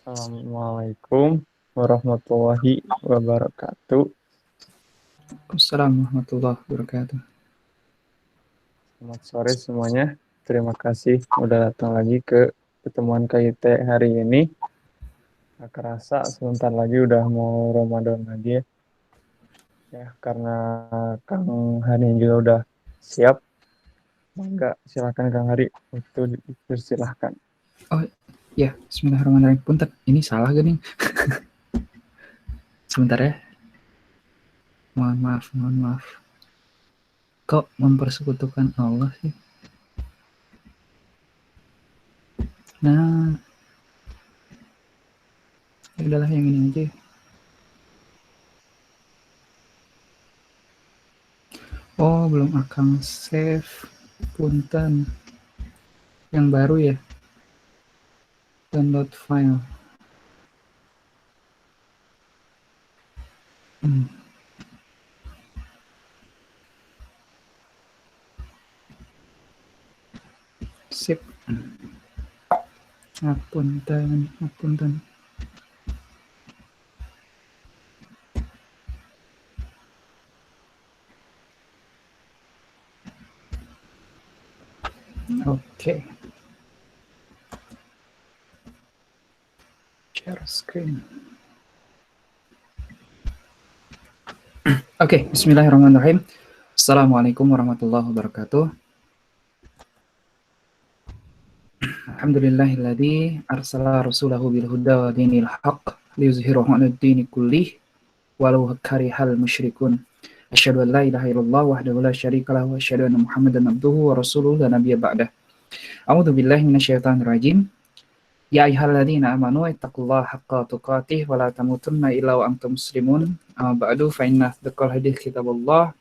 Assalamualaikum warahmatullahi wabarakatuh. Assalamualaikum warahmatullahi wabarakatuh. Selamat sore semuanya. Terima kasih udah datang lagi ke pertemuan KIT hari ini. Gak kerasa sebentar lagi udah mau Ramadan lagi ya. Ya, karena Kang Hani juga udah siap. Enggak, silakan Kang Hari. Itu dipersilahkan. Oh ya, Bismillahirrahmanirrahim. Punten, ini salah gak nih? Sebentar ya. Mohon maaf. Kok mempersekutukan Allah sih? Nah, ya udahlah yang ini aja. Oh, belum akang save. Punten. Yang baru ya. Download file. Sip. Ngapunten. Oke. Share screen. Oke, Bismillahirrahmanirrahim. Assalamualaikum warahmatullahi wabarakatuh. Alhamdulillahilladzi arsala rasulahu bil huda wa dinil haqq liyuzhirahu 'alad dini kullih walau karihal musyrikun. Asyhadu an la ilaha illallah wahdahu la syarika lahu wa asyhadu anna Muhammadan abduhu wa rasuluhu la nabiyya ba'dah. A'udzu billahi minasyaitonir rajim. Ya ayyuhalladzina amanu ittaqullaha haqqa tuqatih wa la tamutunna illa wa antum muslimun. Amma ba'du fa inna asdaqal hadits kitabullah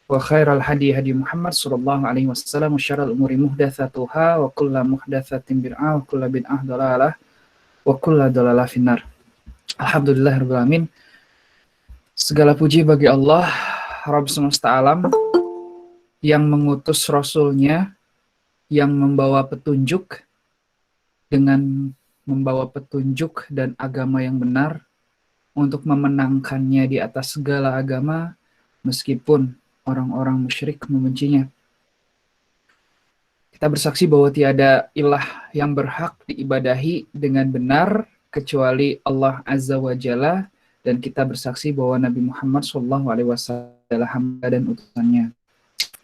wa khairal hadi Muhammad sallallahu alaihi wasallam wa syarrul umuri muhdatsatuha wa kullu muhdatsatin bid'ah wa kullu bid'ah dhalalah wa kullu dhalalah finnar. Alhamdulillahirabbil alamin. Segala puji bagi Allah Rabb semesta alam yang mengutus rasulnya yang membawa petunjuk dengan membawa petunjuk dan agama yang benar untuk memenangkannya di atas segala agama meskipun orang-orang musyrik membencinya. Kita bersaksi bahwa tiada ilah yang berhak diibadahi dengan benar kecuali Allah Azza wa Jalla, dan kita bersaksi bahwa Nabi Muhammad SAW adalah hamba dan utusannya.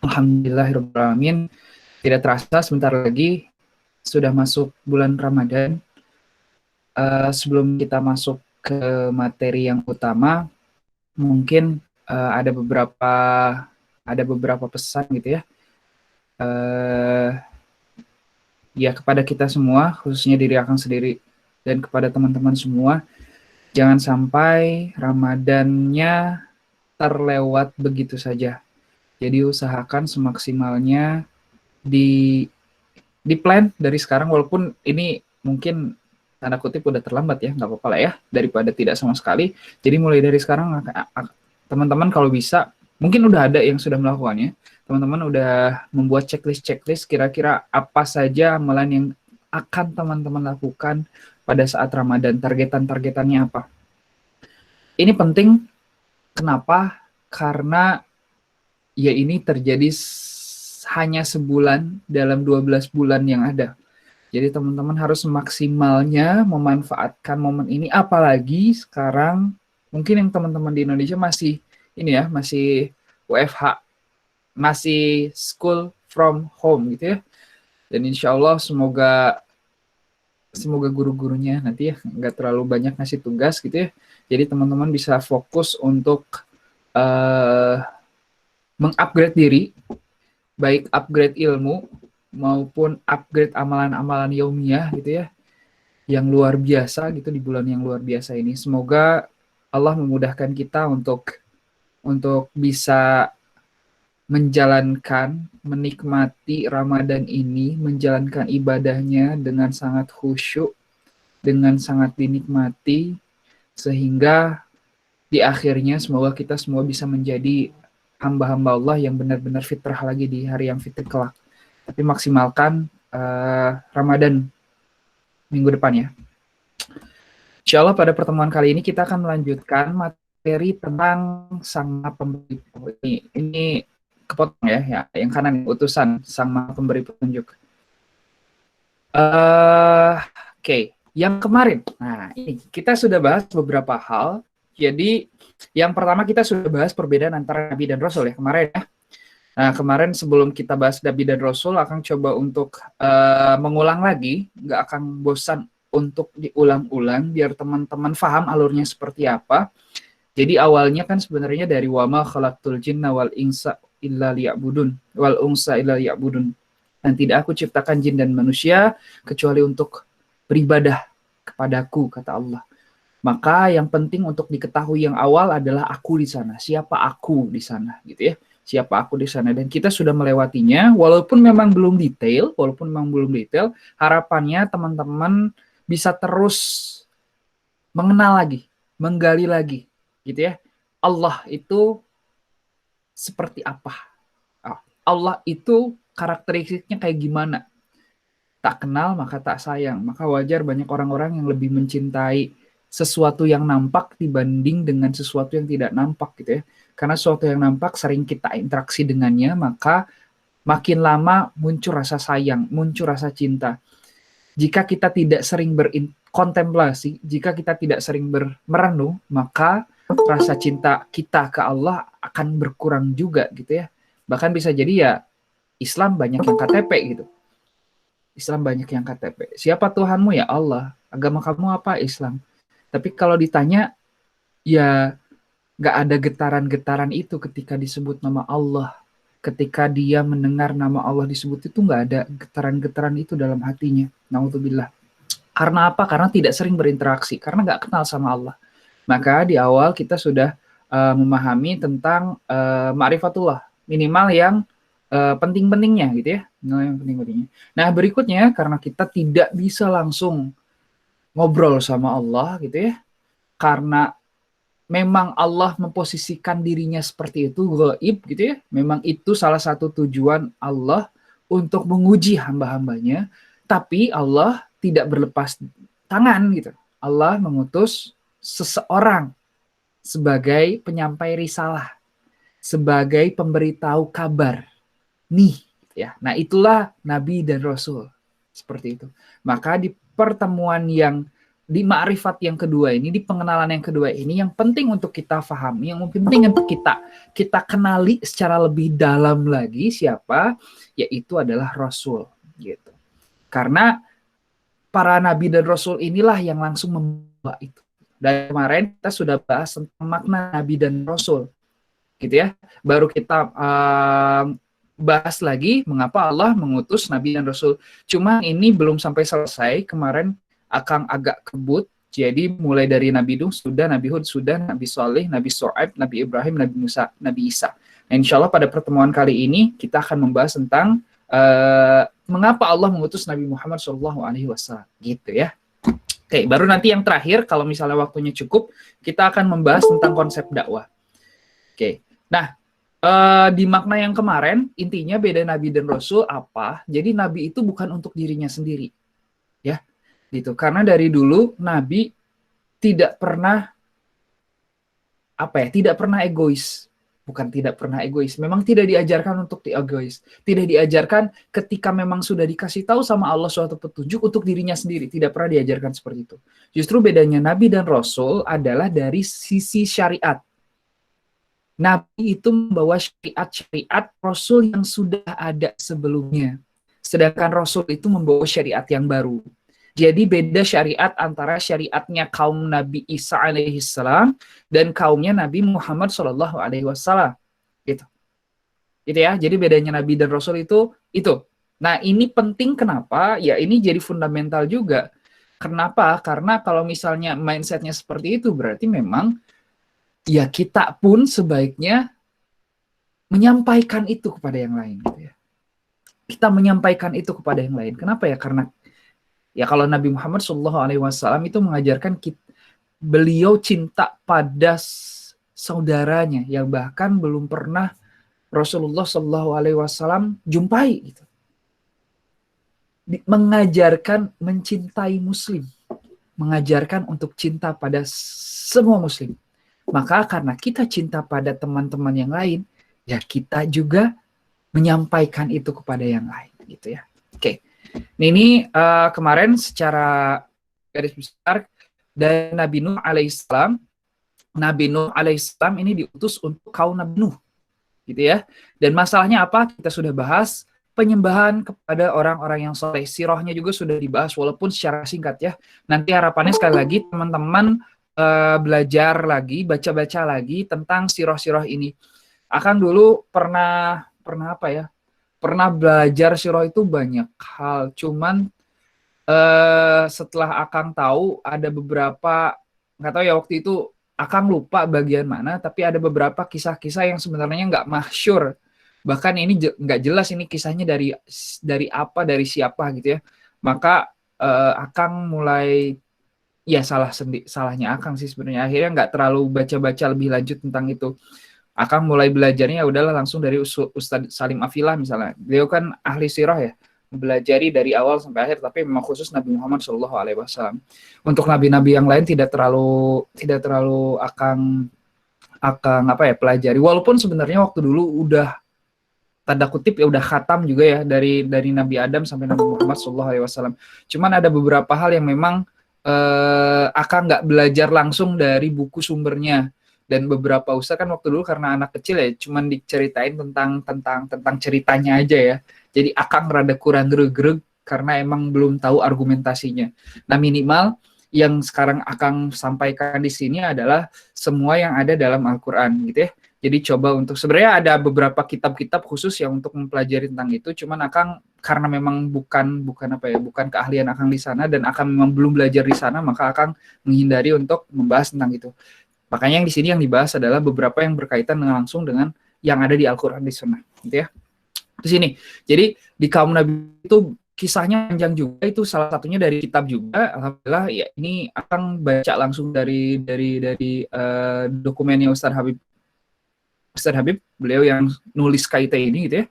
Alhamdulillahirabbil alamin. Tidak terasa sebentar lagi sudah masuk bulan Ramadan. Sebelum kita masuk ke materi yang utama, mungkin ada beberapa pesan gitu ya. Ya kepada kita semua, khususnya diri Akang sendiri dan kepada teman-teman semua, jangan sampai Ramadannya terlewat begitu saja. Jadi usahakan semaksimalnya di plan dari sekarang, walaupun ini mungkin tanda kutip udah terlambat ya, nggak apa-apa lah ya, daripada tidak sama sekali. Jadi mulai dari sekarang teman-teman kalau bisa, mungkin udah ada yang sudah melakukannya, teman-teman udah membuat checklist kira-kira apa saja amalan yang akan teman-teman lakukan pada saat Ramadan, targetannya apa. Ini penting, kenapa? Karena ya ini terjadi hanya sebulan dalam 12 bulan yang ada. Jadi teman-teman harus maksimalnya memanfaatkan momen ini, apalagi sekarang mungkin yang teman-teman di Indonesia masih masih WFH, masih school from home gitu ya. Dan insya Allah semoga guru-gurunya nanti ya nggak terlalu banyak ngasih tugas gitu ya. Jadi teman-teman bisa fokus untuk mengupgrade diri, baik upgrade ilmu maupun upgrade amalan-amalan yaumiyah gitu ya, yang luar biasa gitu di bulan yang luar biasa ini. Semoga Allah memudahkan kita untuk bisa menjalankan, menikmati Ramadan ini, menjalankan ibadahnya dengan sangat khusyuk, dengan sangat dinikmati, sehingga di akhirnya semoga kita semua bisa menjadi hamba-hamba Allah yang benar-benar fitrah lagi di hari yang fitri kelak. Tapi maksimalkan Ramadan minggu depan ya. Insya Allah pada pertemuan kali ini kita akan melanjutkan materi tentang sang maha pemberi. Ini kepotong ya, yang kanan utusan sang maha pemberi petunjuk. Oke. Yang kemarin, nah ini kita sudah bahas beberapa hal. Jadi yang pertama kita sudah bahas perbedaan antara Nabi dan Rasul ya kemarin ya. Nah kemarin sebelum kita bahas Nabi dan Rasul akan coba untuk mengulang lagi, nggak akan bosan untuk diulang-ulang biar teman-teman paham alurnya seperti apa. Jadi awalnya kan sebenarnya dari wama khalaqtul jinna wal insa illa liya'budun wal unsa illa liya'budun. Dan tidak aku ciptakan jin dan manusia kecuali untuk beribadah kepadaku, kata Allah. Maka yang penting untuk diketahui yang awal adalah aku di sana. Siapa aku di sana, gitu ya. Siapa aku di sana. Dan kita sudah melewatinya, walaupun memang belum detail, harapannya teman-teman bisa terus mengenal lagi, menggali lagi, gitu ya. Allah itu seperti apa? Allah itu karakteristiknya kayak gimana? Tak kenal maka tak sayang. Maka wajar banyak orang-orang yang lebih mencintai sesuatu yang nampak dibanding dengan sesuatu yang tidak nampak gitu ya. Karena sesuatu yang nampak sering kita interaksi dengannya, maka makin lama muncul rasa sayang, muncul rasa cinta. Jika kita tidak sering berkontemplasi, jika kita tidak sering merenung, maka rasa cinta kita ke Allah akan berkurang juga gitu ya. Bahkan bisa jadi ya Islam banyak yang KTP gitu. Islam banyak yang KTP. Siapa Tuhanmu? Ya Allah. Agama kamu apa? Islam. Tapi kalau ditanya, ya gak ada getaran-getaran itu ketika disebut nama Allah. Ketika dia mendengar nama Allah disebut itu gak ada getaran-getaran itu dalam hatinya. Na'udzubillah. Karena apa? Karena tidak sering berinteraksi. Karena gak kenal sama Allah. Maka di awal kita sudah memahami tentang ma'rifatullah. Minimal yang penting-pentingnya gitu ya. Yang penting-pentingnya. Nah berikutnya karena kita tidak bisa langsung ngobrol sama Allah gitu ya. Karena memang Allah memposisikan dirinya seperti itu, gaib gitu ya. Memang itu salah satu tujuan Allah untuk menguji hamba-hambanya. Tapi Allah tidak berlepas tangan gitu. Allah mengutus seseorang sebagai penyampai risalah, sebagai pemberitahu kabar. Nih, ya. Nah, itulah Nabi dan Rasul. Seperti itu. Maka di pertemuan yang di ma'rifat yang kedua ini, di pengenalan yang kedua ini, yang penting untuk kita pahami, yang penting untuk kita kenali secara lebih dalam lagi siapa, yaitu adalah Rasul. Gitu. Karena para Nabi dan Rasul inilah yang langsung membawa itu. Dan kemarin kita sudah bahas tentang makna Nabi dan Rasul. Gitu ya. Baru kita bahas lagi mengapa Allah mengutus Nabi dan Rasul. Cuma ini belum sampai selesai. Kemarin Akang agak kebut. Jadi mulai dari Nabi Nuh sudah, Nabi Hud sudah, Nabi Saleh, Nabi Shu'aib, Nabi Ibrahim, Nabi Musa, Nabi Isa. Nah, insya Allah pada pertemuan kali ini kita akan membahas tentang mengapa Allah mengutus Nabi Muhammad SAW. Gitu ya. Oke, baru nanti yang terakhir kalau misalnya waktunya cukup kita akan membahas tentang konsep dakwah. Oke. Nah, di makna yang kemarin, intinya beda Nabi dan Rasul apa? Jadi Nabi itu bukan untuk dirinya sendiri. Ya, gitu. Karena dari dulu Nabi tidak pernah tidak pernah egois. Bukan tidak pernah egois, memang tidak diajarkan untuk egois. Tidak diajarkan ketika memang sudah dikasih tahu sama Allah suatu petunjuk untuk dirinya sendiri. Tidak pernah diajarkan seperti itu. Justru bedanya Nabi dan Rasul adalah dari sisi syariat. Nabi itu membawa syariat Rasul yang sudah ada sebelumnya. Sedangkan Rasul itu membawa syariat yang baru. Jadi beda syariat antara syariatnya kaum Nabi Isa alaihissalam dan kaumnya Nabi Muhammad sallallahu alaihi wasallam. Gitu. Gitu ya. Jadi bedanya Nabi dan Rasul itu. Nah, ini penting kenapa? Ya ini jadi fundamental juga. Kenapa? Karena kalau misalnya mindsetnya seperti itu berarti memang ya kita pun sebaiknya menyampaikan itu kepada yang lain. Gitu ya. Kita menyampaikan itu kepada yang lain. Kenapa ya? Karena ya kalau Nabi Muhammad SAW itu mengajarkan beliau cinta pada saudaranya yang bahkan belum pernah Rasulullah SAW jumpai. Gitu. Mengajarkan mencintai Muslim, mengajarkan untuk cinta pada semua muslim. Maka karena kita cinta pada teman-teman yang lain, ya kita juga menyampaikan itu kepada yang lain, gitu ya. Oke, ini kemarin secara garis besar dari Nabi Nuh alaihissalam. Nabi Nuh alaihissalam ini diutus untuk kaum Nabi Nuh, gitu ya. Dan masalahnya apa? Kita sudah bahas penyembahan kepada orang-orang yang soleh. Sirahnya juga sudah dibahas walaupun secara singkat ya. Nanti harapannya sekali lagi teman-teman belajar lagi, baca-baca lagi tentang sirah-sirah ini. Akang dulu pernah apa ya? Pernah belajar sirah itu banyak hal. Cuman setelah Akang tahu ada beberapa, nggak tahu ya waktu itu Akang lupa bagian mana, tapi ada beberapa kisah-kisah yang sebenarnya nggak masyhur. Bahkan ini nggak jelas ini kisahnya dari apa, dari siapa gitu ya. Maka Akang mulai, ya salahnya Akang sih sebenarnya. Akhirnya nggak terlalu baca-baca lebih lanjut tentang itu. Akang mulai belajarnya ya udahlah langsung dari Ustadz Salim Afilah misalnya. Beliau kan ahli sirah ya, belajari dari awal sampai akhir, tapi memang khusus Nabi Muhammad SAW. Untuk nabi-nabi yang lain tidak terlalu Akang apa ya pelajari. Walaupun sebenarnya waktu dulu udah tanda kutip ya udah khatam juga ya dari Nabi Adam sampai Nabi Muhammad SAW. Cuman ada beberapa hal yang memang Akang nggak belajar langsung dari buku sumbernya. Dan beberapa ustaz kan waktu dulu karena anak kecil ya cuman diceritain tentang ceritanya aja ya. Jadi Akang rada kurang greg-greg karena emang belum tahu argumentasinya. Nah minimal yang sekarang Akang sampaikan di sini adalah semua yang ada dalam Al-Quran gitu ya. Jadi coba untuk, sebenarnya ada beberapa kitab-kitab khusus yang untuk mempelajari tentang itu. Cuman Akang karena memang bukan keahlian Akang di sana dan Akang memang belum belajar di sana, maka Akang menghindari untuk membahas tentang itu. Makanya yang di sini yang dibahas adalah beberapa yang berkaitan langsung dengan yang ada di Al-Quran di Sunnah, gitu ya. Terus ini, jadi di kaum Nabi itu kisahnya panjang juga, itu salah satunya dari kitab juga. Alhamdulillah, ya ini akan baca langsung dari dokumennya Ustadz Habib, beliau yang nulis kaidah ini, gitu ya,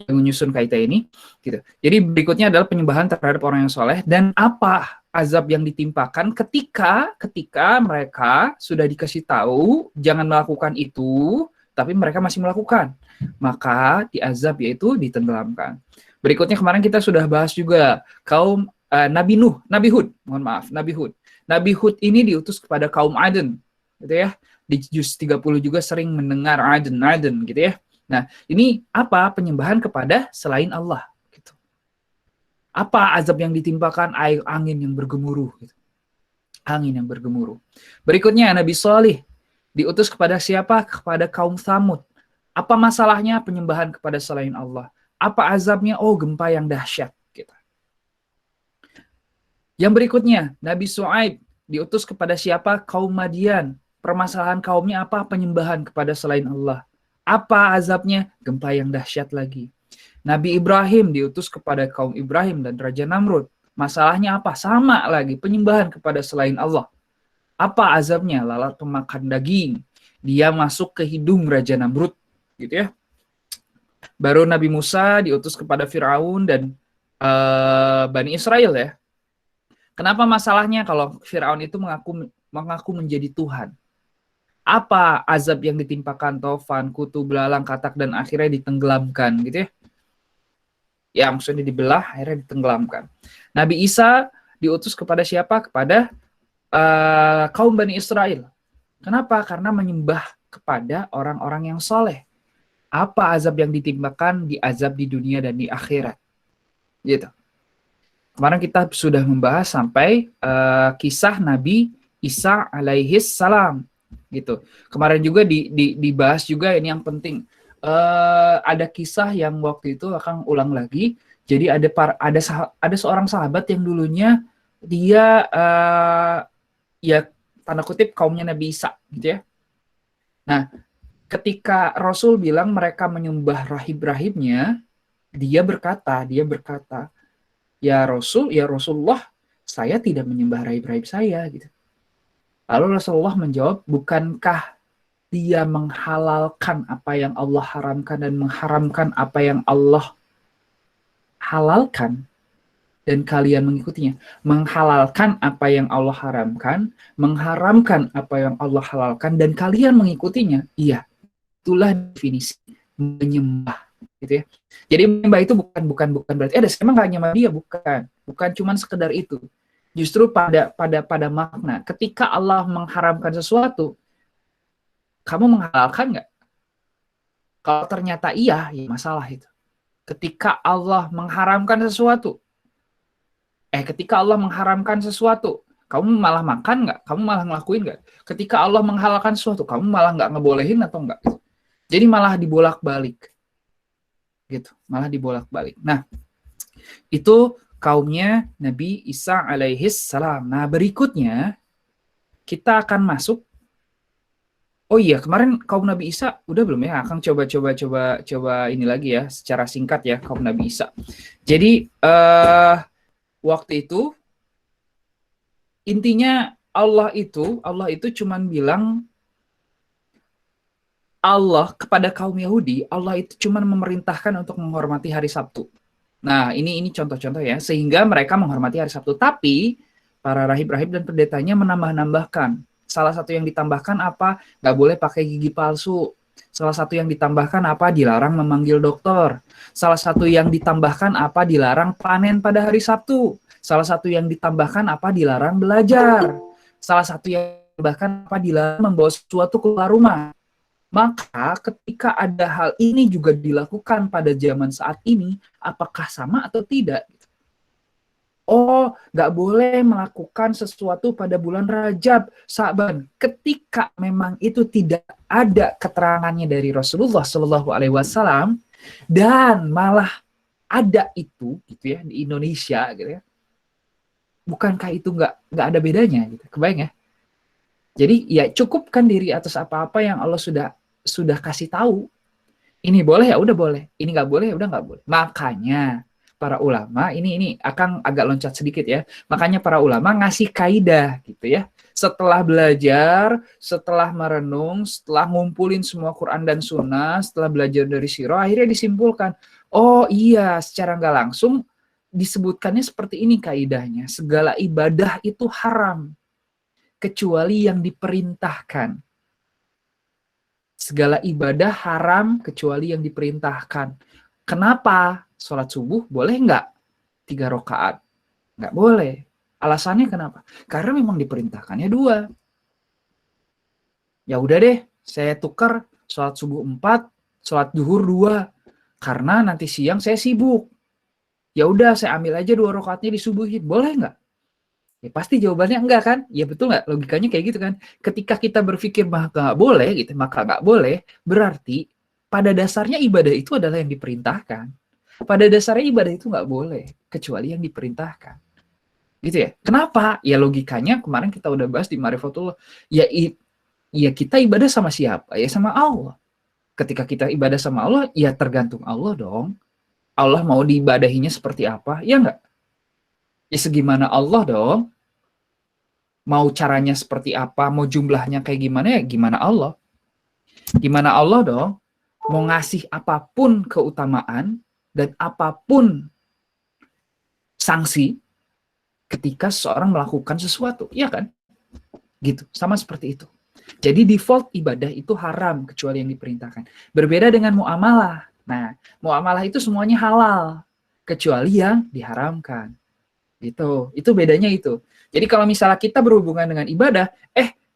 yang menyusun kaidah ini, gitu. Jadi berikutnya adalah penyembahan terhadap orang yang soleh dan apa azab yang ditimpakan ketika mereka sudah dikasih tahu jangan melakukan itu, tapi mereka masih melakukan, maka diazab yaitu ditenggelamkan. Berikutnya kemarin kita sudah bahas juga kaum Nabi Hud. Nabi Hud ini diutus kepada kaum Aden, gitu ya. Di juz 30 juga sering mendengar Aden, gitu ya. Nah, ini apa? Penyembahan kepada selain Allah. Apa azab yang ditimpakan? Air angin yang bergemuruh. Gitu. Angin yang bergemuruh. Berikutnya Nabi Shalih diutus kepada siapa? Kepada kaum Tsamud. Apa masalahnya? Penyembahan kepada selain Allah. Apa azabnya? Oh, gempa yang dahsyat. Gitu. Yang berikutnya Nabi Shu'aib diutus kepada siapa? Kaum Madian. Permasalahan kaumnya apa? Penyembahan kepada selain Allah. Apa azabnya? Gempa yang dahsyat lagi. Nabi Ibrahim diutus kepada kaum Ibrahim dan Raja Namrud. Masalahnya apa? Sama lagi, penyembahan kepada selain Allah. Apa azabnya? Lalat pemakan daging. Dia masuk ke hidung Raja Namrud, gitu ya. Baru Nabi Musa diutus kepada Firaun dan Bani Israel ya. Kenapa masalahnya kalau Firaun itu mengaku menjadi Tuhan? Apa azab yang ditimpakan Tofan, kutu, belalang, katak dan akhirnya ditenggelamkan, gitu ya. Ya maksudnya dibelah, akhirnya ditenggelamkan. Nabi Isa diutus kepada siapa? Kepada kaum Bani Israel. Kenapa? Karena menyembah kepada orang-orang yang soleh. Apa azab yang ditimpakan? Diazab di dunia dan di akhirat. Gitu. Kemarin kita sudah membahas sampai kisah Nabi Isa alaihis salam. Gitu. Kemarin juga dibahas juga ini yang penting. Ada kisah yang waktu itu akan ulang lagi. Jadi ada seorang sahabat yang dulunya dia ya tanda kutip kaumnya Nabi Isa, gitu ya. Nah, ketika Rasul bilang mereka menyembah rahib-rahibnya, dia berkata, ya Rasul, ya Rasulullah, saya tidak menyembah rahib-rahib saya, gitu. Lalu Rasulullah menjawab, bukankah dia menghalalkan apa yang Allah haramkan dan mengharamkan apa yang Allah halalkan. dan kalian mengikutinya. Menghalalkan apa yang Allah haramkan, mengharamkan apa yang Allah halalkan, dan kalian mengikutinya. Iya, itulah definisi menyembah, gitu ya. Jadi menyembah itu bukan berarti saya emang nggak nyembah dia, bukan cuman sekedar itu. Justru pada makna ketika Allah mengharamkan sesuatu, kamu menghalalkan nggak? Kalau ternyata iya, ya masalah itu. Ketika Allah mengharamkan sesuatu, kamu malah makan nggak? Kamu malah ngelakuin nggak? Ketika Allah menghalalkan sesuatu, kamu malah nggak ngebolehin atau nggak? Jadi malah dibolak-balik, gitu. Malah dibolak-balik. Nah, itu kaumnya Nabi Isa alaihis salam. Nah, berikutnya kita akan masuk. Oh iya, kemarin kaum Nabi Isa udah belum ya? Akan coba ini lagi ya, secara singkat ya kaum Nabi Isa. Jadi waktu itu intinya Allah itu cuman bilang Allah kepada kaum Yahudi, Allah itu cuman memerintahkan untuk menghormati hari Sabtu. Nah, ini contoh-contoh ya, sehingga mereka menghormati hari Sabtu. Tapi para rahib-rahib dan pendetanya menambah-nambahkan. Salah satu yang ditambahkan apa? Nggak boleh pakai gigi palsu. Salah satu yang ditambahkan apa? Dilarang memanggil dokter. Salah satu yang ditambahkan apa? Dilarang panen pada hari Sabtu. Salah satu yang ditambahkan apa? Dilarang belajar. Salah satu yang ditambahkan apa? Dilarang membawa sesuatu keluar rumah. Maka ketika ada hal ini juga dilakukan pada zaman saat ini, apakah sama atau tidak? Oh, nggak boleh melakukan sesuatu pada bulan Rajab, Sa'ban. Ketika memang itu tidak ada keterangannya dari Rasulullah Shallallahu Alaihi Wasallam, dan malah ada itu, gitu ya, di Indonesia, gitu ya. Bukankah itu nggak ada bedanya? Gitu. Kebayang ya? Jadi ya cukupkan diri atas apa-apa yang Allah sudah kasih tahu. Ini boleh ya udah boleh, ini nggak boleh ya udah nggak boleh. Makanya para ulama ini akan agak loncat sedikit ya. Makanya para ulama ngasih kaidah gitu ya. Setelah belajar, setelah merenung, setelah ngumpulin semua Quran dan Sunnah, setelah belajar dari sirah, akhirnya disimpulkan, oh iya, secara nggak langsung disebutkannya seperti ini kaidahnya. Segala ibadah itu haram kecuali yang diperintahkan. Segala ibadah haram kecuali yang diperintahkan. Kenapa? Sholat subuh boleh nggak 3 rakaat? Nggak boleh. Alasannya kenapa? Karena memang diperintahkannya 2. Ya udah deh, saya tukar sholat subuh 4, sholat zuhur 2. Karena nanti siang saya sibuk. Ya udah, saya ambil aja 2 rakaatnya disubuhin. Boleh nggak? Ya pasti jawabannya enggak kan? Ya betul nggak? Logikanya kayak gitu kan? Ketika kita berpikir maka nggak boleh, gitu, maka nggak boleh, berarti pada dasarnya ibadah itu adalah yang diperintahkan. Pada dasarnya ibadah itu nggak boleh, kecuali yang diperintahkan. Gitu ya? Kenapa? Ya logikanya kemarin kita udah bahas di Marifatullah. Ya kita ibadah sama siapa? Ya sama Allah. Ketika kita ibadah sama Allah, ya tergantung Allah dong. Allah mau diibadahinya seperti apa? Ya enggak? Ya segimana Allah dong. Mau caranya seperti apa, mau jumlahnya kayak gimana, ya gimana Allah. Gimana Allah dong. Mau ngasih apapun keutamaan dan apapun sanksi ketika seseorang melakukan sesuatu. Iya kan? Gitu, sama seperti itu. Jadi default ibadah itu haram kecuali yang diperintahkan. Berbeda dengan muamalah. Nah, muamalah itu semuanya halal kecuali yang diharamkan. Gitu. Itu bedanya itu. Jadi kalau misalnya kita berhubungan dengan ibadah,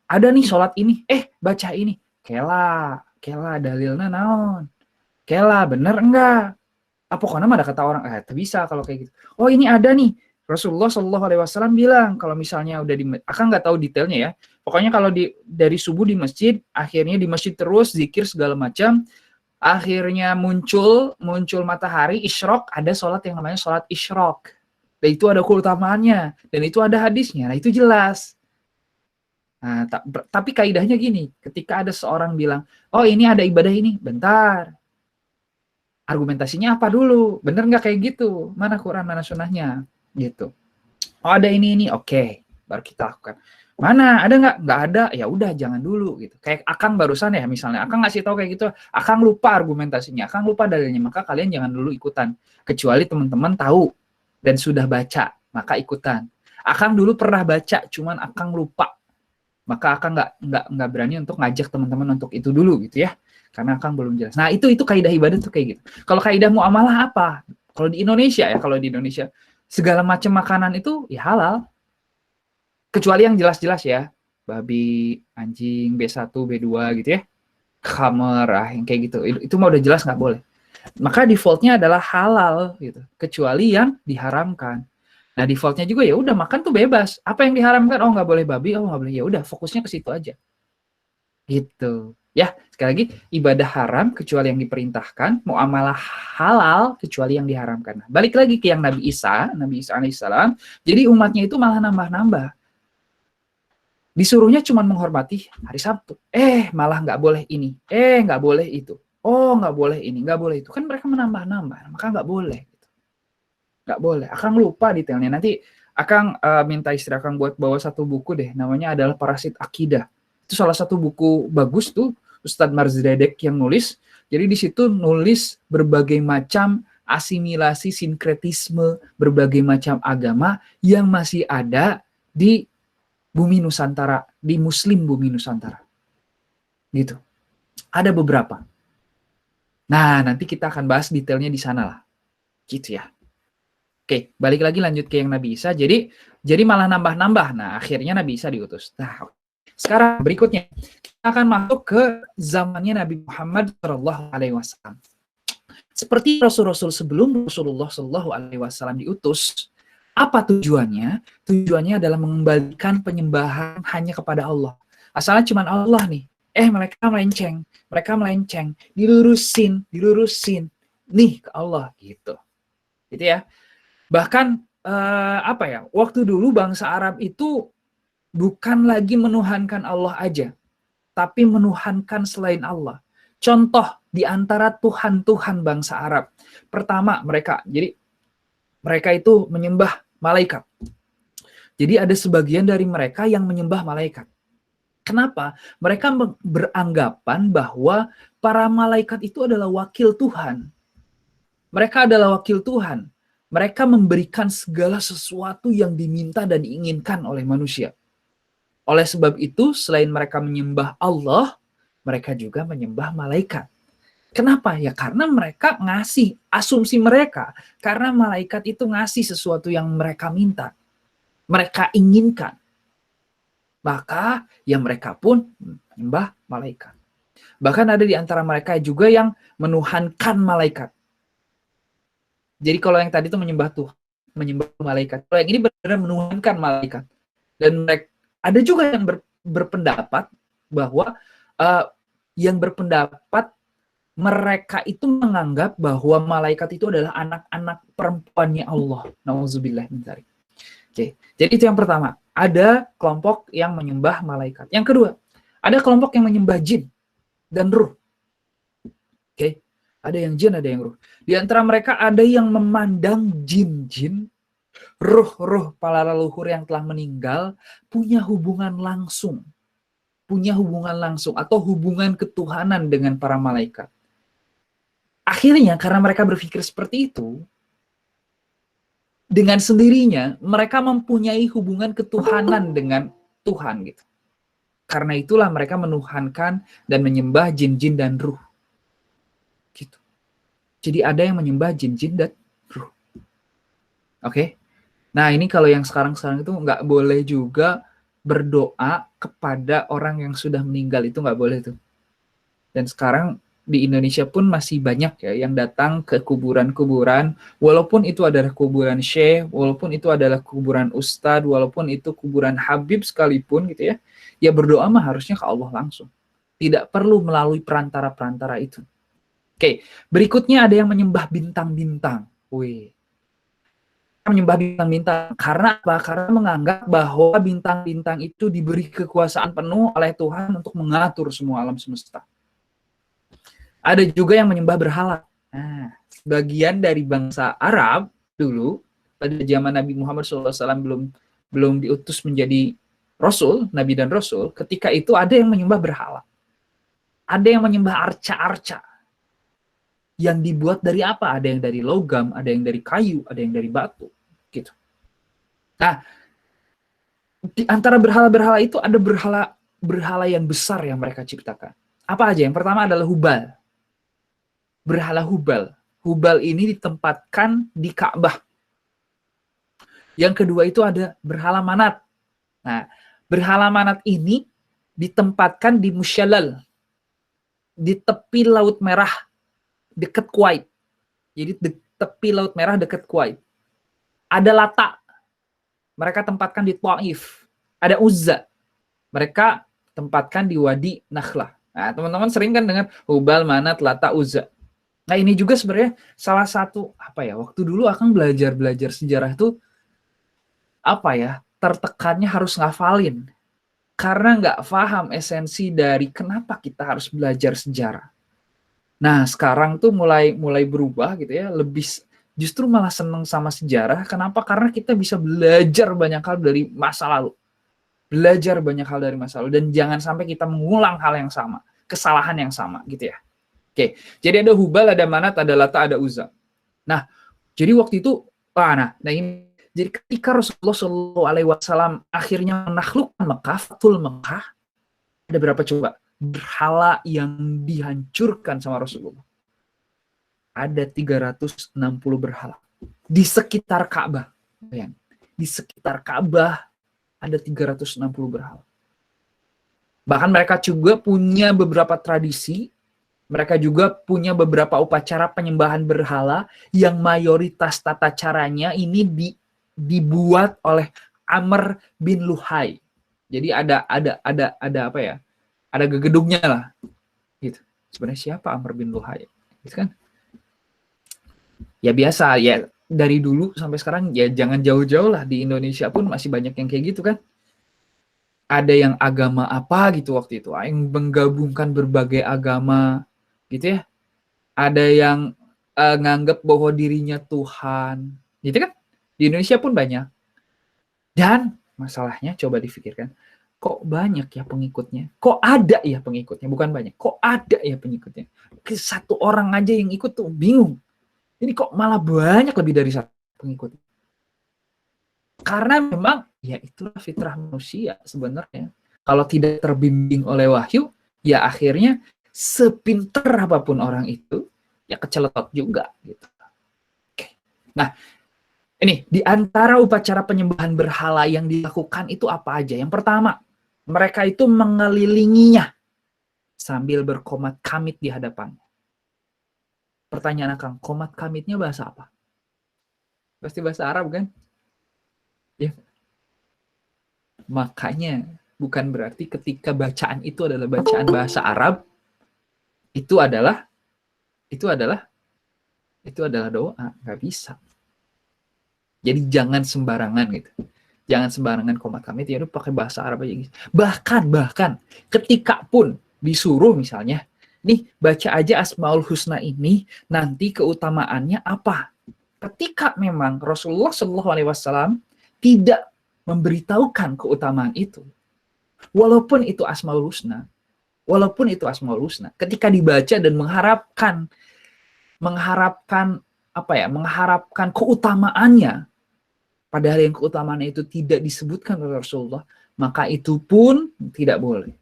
ada nih sholat ini, baca ini. Kela dalilnya naon. Kela bener enggak? Pokoknya mah ada kata orang, bisa kalau kayak gitu. Oh ini ada nih. Rasulullah Shallallahu Alaihi Wasallam bilang kalau misalnya udah akan nggak tahu detailnya ya. Pokoknya kalau dari subuh di masjid, akhirnya di masjid terus zikir segala macam, akhirnya muncul matahari isyrok, ada sholat yang namanya sholat isyrok. Dan itu ada keutamaannya, dan itu ada hadisnya. Nah itu jelas. Nah, tapi kaidahnya gini, ketika ada seorang bilang, oh ini ada ibadah ini, bentar. Argumentasinya apa dulu? Bener nggak kayak gitu? Mana Quran, mana sunnahnya? Gitu. Oh ada ini, oke, baru kita lakukan. Mana ada nggak? Nggak ada, ya udah jangan dulu gitu. Kayak Akang barusan ya, misalnya Akang ngasih tahu kayak gitu, Akang lupa argumentasinya, Akang lupa dalilnya, maka kalian jangan dulu ikutan, kecuali teman-teman tahu dan sudah baca, maka ikutan. Akang dulu pernah baca, cuman Akang lupa. Maka Akang nggak berani untuk ngajak teman-teman untuk itu dulu gitu ya. Karena Akang belum jelas. Nah, itu kaidah ibadah tuh kayak gitu. Kalau kaidah muamalah apa? Kalau di Indonesia ya, segala macam makanan itu ya halal. Kecuali yang jelas-jelas ya. Babi, anjing, B1, B2 gitu ya. Khamer, yang kayak gitu. Itu mah udah jelas nggak boleh. Maka defaultnya adalah halal gitu. Kecuali yang diharamkan. Nah, defaultnya juga ya udah makan tuh bebas. Apa yang diharamkan? Oh, nggak boleh babi, oh nggak boleh. Ya udah, fokusnya ke situ aja. Gitu. Ya, sekali lagi ibadah haram kecuali yang diperintahkan, muamalah halal kecuali yang diharamkan. Nah, balik lagi ke yang Nabi Isa alaihissalam. Jadi umatnya itu malah nambah-nambah. Disuruhnya cuma menghormati hari Sabtu. Malah nggak boleh ini. Nggak boleh itu. Oh, nggak boleh ini, nggak boleh itu. Kan mereka menambah-nambah, maka nggak boleh. Nggak boleh. Akang lupa detailnya. Nanti Akang minta istri Akang buat bawa satu buku deh. Namanya adalah Parasit Akidah. Itu salah satu buku bagus tuh, Ustadz Marzadek yang nulis. Jadi di situ nulis berbagai macam asimilasi, sinkretisme, berbagai macam agama yang masih ada di bumi Nusantara, di Muslim bumi Nusantara. Gitu. Ada beberapa. Nah, nanti kita akan bahas detailnya di sana lah. Gitu ya. Oke, balik lagi lanjut ke yang Nabi Isa. Jadi malah nambah-nambah. Nah, akhirnya Nabi Isa diutus. Nah, sekarang berikutnya kita akan masuk ke zamannya Nabi Muhammad SAW. Seperti rasul-rasul sebelum Rasulullah SAW diutus, apa tujuannya? Tujuannya adalah mengembalikan penyembahan hanya kepada Allah. Asalnya cuma Allah nih. Mereka melenceng, dilurusin nih ke Allah gitu. Gitu ya. Bahkan waktu dulu bangsa Arab itu bukan lagi menuhankan Allah aja, tapi menuhankan selain Allah. Contoh di antara Tuhan-Tuhan bangsa Arab. Pertama, mereka itu menyembah malaikat. Jadi ada sebagian dari mereka yang menyembah malaikat. Kenapa? Mereka beranggapan bahwa para malaikat itu adalah wakil Tuhan. Mereka adalah wakil Tuhan. Mereka memberikan segala sesuatu yang diminta dan diinginkan oleh manusia. Oleh sebab itu, selain mereka menyembah Allah, mereka juga menyembah malaikat. Kenapa? Ya karena mereka ngasih, asumsi mereka, karena malaikat itu ngasih sesuatu yang mereka minta, mereka inginkan. Maka ya mereka pun menyembah malaikat. Bahkan ada di antara mereka juga yang menuhankan malaikat. Jadi kalau yang tadi itu menyembah Tuhan, menyembah malaikat. Kalau yang ini benar-benar menuhankan malaikat. Dan mereka, ada juga yang berpendapat bahwa yang berpendapat mereka itu menganggap bahwa malaikat itu adalah anak-anak perempuannya Allah. Nauzubillah min dzalik. Oke, jadi itu yang pertama. Ada kelompok yang menyembah malaikat. Yang kedua, ada kelompok yang menyembah jin dan ruh. Oke, ada yang jin, ada yang ruh. Di antara mereka ada yang memandang jin-jin, ruh-ruh para leluhur yang telah meninggal, punya hubungan langsung atau hubungan ketuhanan dengan para malaikat. Akhirnya karena mereka berpikir seperti itu, dengan sendirinya mereka mempunyai hubungan ketuhanan dengan Tuhan gitu. Karena itulah mereka menuhankan dan menyembah jin-jin dan ruh. Gitu. Jadi ada yang menyembah jin-jin dan ruh. Oke. Nah, ini kalau yang sekarang-sekarang itu nggak boleh juga berdoa kepada orang yang sudah meninggal, itu nggak boleh tuh. Dan sekarang di Indonesia pun masih banyak ya yang datang ke kuburan-kuburan, walaupun itu adalah kuburan syekh, walaupun itu adalah kuburan ustadz, walaupun itu kuburan habib sekalipun gitu ya, ya berdoa mah harusnya ke Allah langsung. Tidak perlu melalui perantara-perantara itu. Oke, berikutnya ada yang menyembah bintang-bintang. Menyembah bintang-bintang karena apa? Karena menganggap bahwa bintang-bintang itu diberi kekuasaan penuh oleh Tuhan untuk mengatur semua alam semesta. Ada juga yang menyembah berhala. Nah, sebagian dari bangsa Arab dulu pada zaman Nabi Muhammad SAW belum diutus menjadi Rasul, Nabi dan Rasul, ketika itu ada yang menyembah berhala. Ada yang menyembah arca-arca. Yang dibuat dari apa? Ada yang dari logam, ada yang dari kayu, ada yang dari batu. gitu. Nah, di antara berhala-berhala itu ada berhala yang besar yang mereka ciptakan. Apa aja? Yang pertama adalah Hubal. Berhala Hubal. Hubal ini ditempatkan di Ka'bah. Yang kedua itu ada berhala Manat. Nah, berhala Manat ini ditempatkan di Musyalal, di tepi Laut Merah, dekat Kuwait. Jadi di tepi Laut Merah dekat Kuwait. Ada Lata, mereka tempatkan di Taif. Ada Uzza, mereka tempatkan di Wadi Nakhlah. Nah, teman-teman sering kan dengan Hubal, Manat, Lata, Uzza. Nah, ini juga sebenarnya salah satu waktu dulu Akang belajar sejarah itu tertekannya harus ngafalin. Karena nggak paham esensi dari kenapa kita harus belajar sejarah. Nah, sekarang tuh mulai berubah gitu ya, lebih justru malah seneng sama sejarah. Kenapa? Karena kita bisa belajar banyak hal dari masa lalu. Belajar banyak hal dari masa lalu dan jangan sampai kita mengulang hal yang sama, kesalahan yang sama gitu ya. Oke, jadi ada Hubal, ada Manat, ada Lata, ada Uzza. Nah, jadi waktu itu, ini jadi ketika Rasulullah SAW akhirnya menaklukkan Mekah, Fathul Mekah, ada berapa coba berhala yang dihancurkan sama Rasulullah? Ada 360 berhala di sekitar Ka'bah. Di sekitar Ka'bah ada 360 berhala. Bahkan mereka juga punya beberapa tradisi, mereka juga punya beberapa upacara penyembahan berhala yang mayoritas tata caranya ini dibuat oleh Amr bin Luhai. Jadi ada ada gegedugnya lah. Gitu. Sebenarnya siapa Amr bin Luhai? Gitu kan? Ya biasa ya, dari dulu sampai sekarang ya jangan jauh-jauh lah, di Indonesia pun masih banyak yang kayak gitu kan. Ada yang agama apa gitu waktu itu, yang menggabungkan berbagai agama gitu ya. Ada yang nganggap bahwa dirinya Tuhan, gitu kan? Di Indonesia pun banyak. Dan masalahnya coba difikirkan, kok banyak ya pengikutnya? Kok ada ya pengikutnya? Bukan banyak, kok ada ya pengikutnya? Satu orang aja yang ikut tuh bingung. Ini kok malah banyak lebih dari satu pengikut? Karena memang ya itulah fitrah manusia sebenarnya. Kalau tidak terbimbing oleh wahyu, ya akhirnya sepinter apapun orang itu, ya keceletot juga gitu. Oke. Nah, ini di antara upacara penyembahan berhala yang dilakukan itu apa aja? Yang pertama, mereka itu mengelilinginya sambil berkomat kamit di hadapannya. Pertanyaan Akang, komat kamitnya bahasa apa? Pasti bahasa Arab kan? Ya. Makanya bukan berarti ketika bacaan itu adalah bacaan bahasa Arab, itu adalah doa, nggak bisa. Jadi jangan sembarangan gitu. Jangan sembarangan komat kamit, ya udah pakai bahasa Arab aja gitu. Bahkan ketika pun disuruh misalnya, nih baca aja Asmaul Husna ini, nanti keutamaannya apa? Ketika memang Rasulullah SAW tidak memberitahukan keutamaan itu, walaupun itu Asmaul Husna, ketika dibaca dan mengharapkan keutamaannya, padahal yang keutamaannya itu tidak disebutkan oleh Rasulullah, maka itu pun tidak boleh.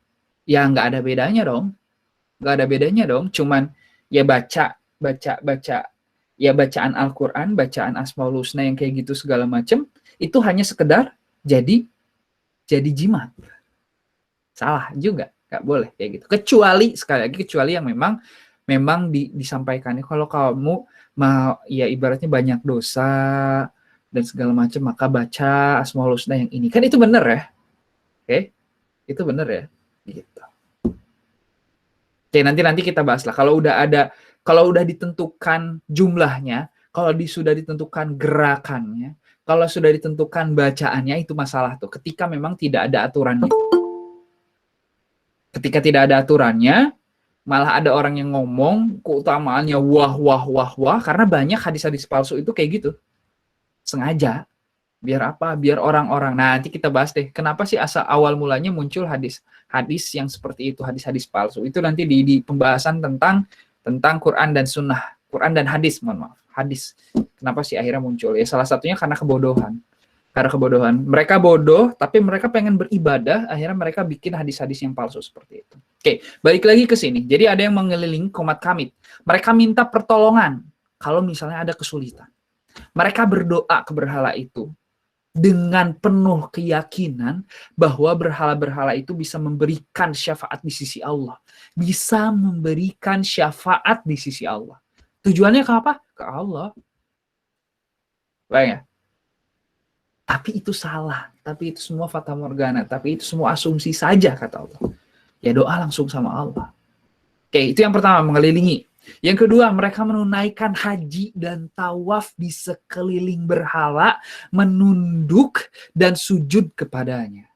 Ya nggak ada bedanya dong, cuman ya baca ya bacaan Al-Quran, bacaan Asmaul Husna yang kayak gitu segala macam, itu hanya sekedar jadi jimat. Salah juga, nggak boleh kayak gitu. Kecuali yang memang disampaikannya, kalau kamu mau ya ibaratnya banyak dosa dan segala macam, maka baca Asmaul Husna yang ini. Kan itu benar ya. Oke? Itu benar ya. Gitu. Oke, nanti kita bahas lah. Kalau udah ditentukan jumlahnya, kalau sudah ditentukan gerakannya, kalau sudah ditentukan bacaannya, itu masalah tuh. Ketika memang tidak ada aturannya. Ketika tidak ada aturannya, malah ada orang yang ngomong keutamaannya wah, karena banyak hadis-hadis palsu itu kayak gitu. Sengaja. Biar apa? Biar orang-orang. Nah, nanti kita bahas deh, kenapa sih awal mulanya muncul hadis yang seperti itu, hadis-hadis palsu. Itu nanti di pembahasan tentang Quran dan Sunnah. Quran dan hadis, mohon maaf. Hadis. Kenapa sih akhirnya muncul? Ya salah satunya karena kebodohan. Karena kebodohan. Mereka bodoh, tapi mereka pengen beribadah, akhirnya mereka bikin hadis-hadis yang palsu seperti itu. Oke, balik lagi ke sini. Jadi ada yang mengelilingi komat kamit. Mereka minta pertolongan kalau misalnya ada kesulitan. Mereka berdoa ke berhala itu dengan penuh keyakinan bahwa berhala-berhala itu bisa memberikan syafaat di sisi Allah. Bisa memberikan syafaat di sisi Allah. Tujuannya ke apa? Ke Allah. Baik ya? Tapi itu salah. Tapi itu semua fata morgana. Tapi itu semua asumsi saja, kata Allah. Ya doa langsung sama Allah. Oke, itu yang pertama, mengelilingi. Yang kedua, mereka menunaikan haji dan tawaf di sekeliling berhala, menunduk dan sujud kepadanya.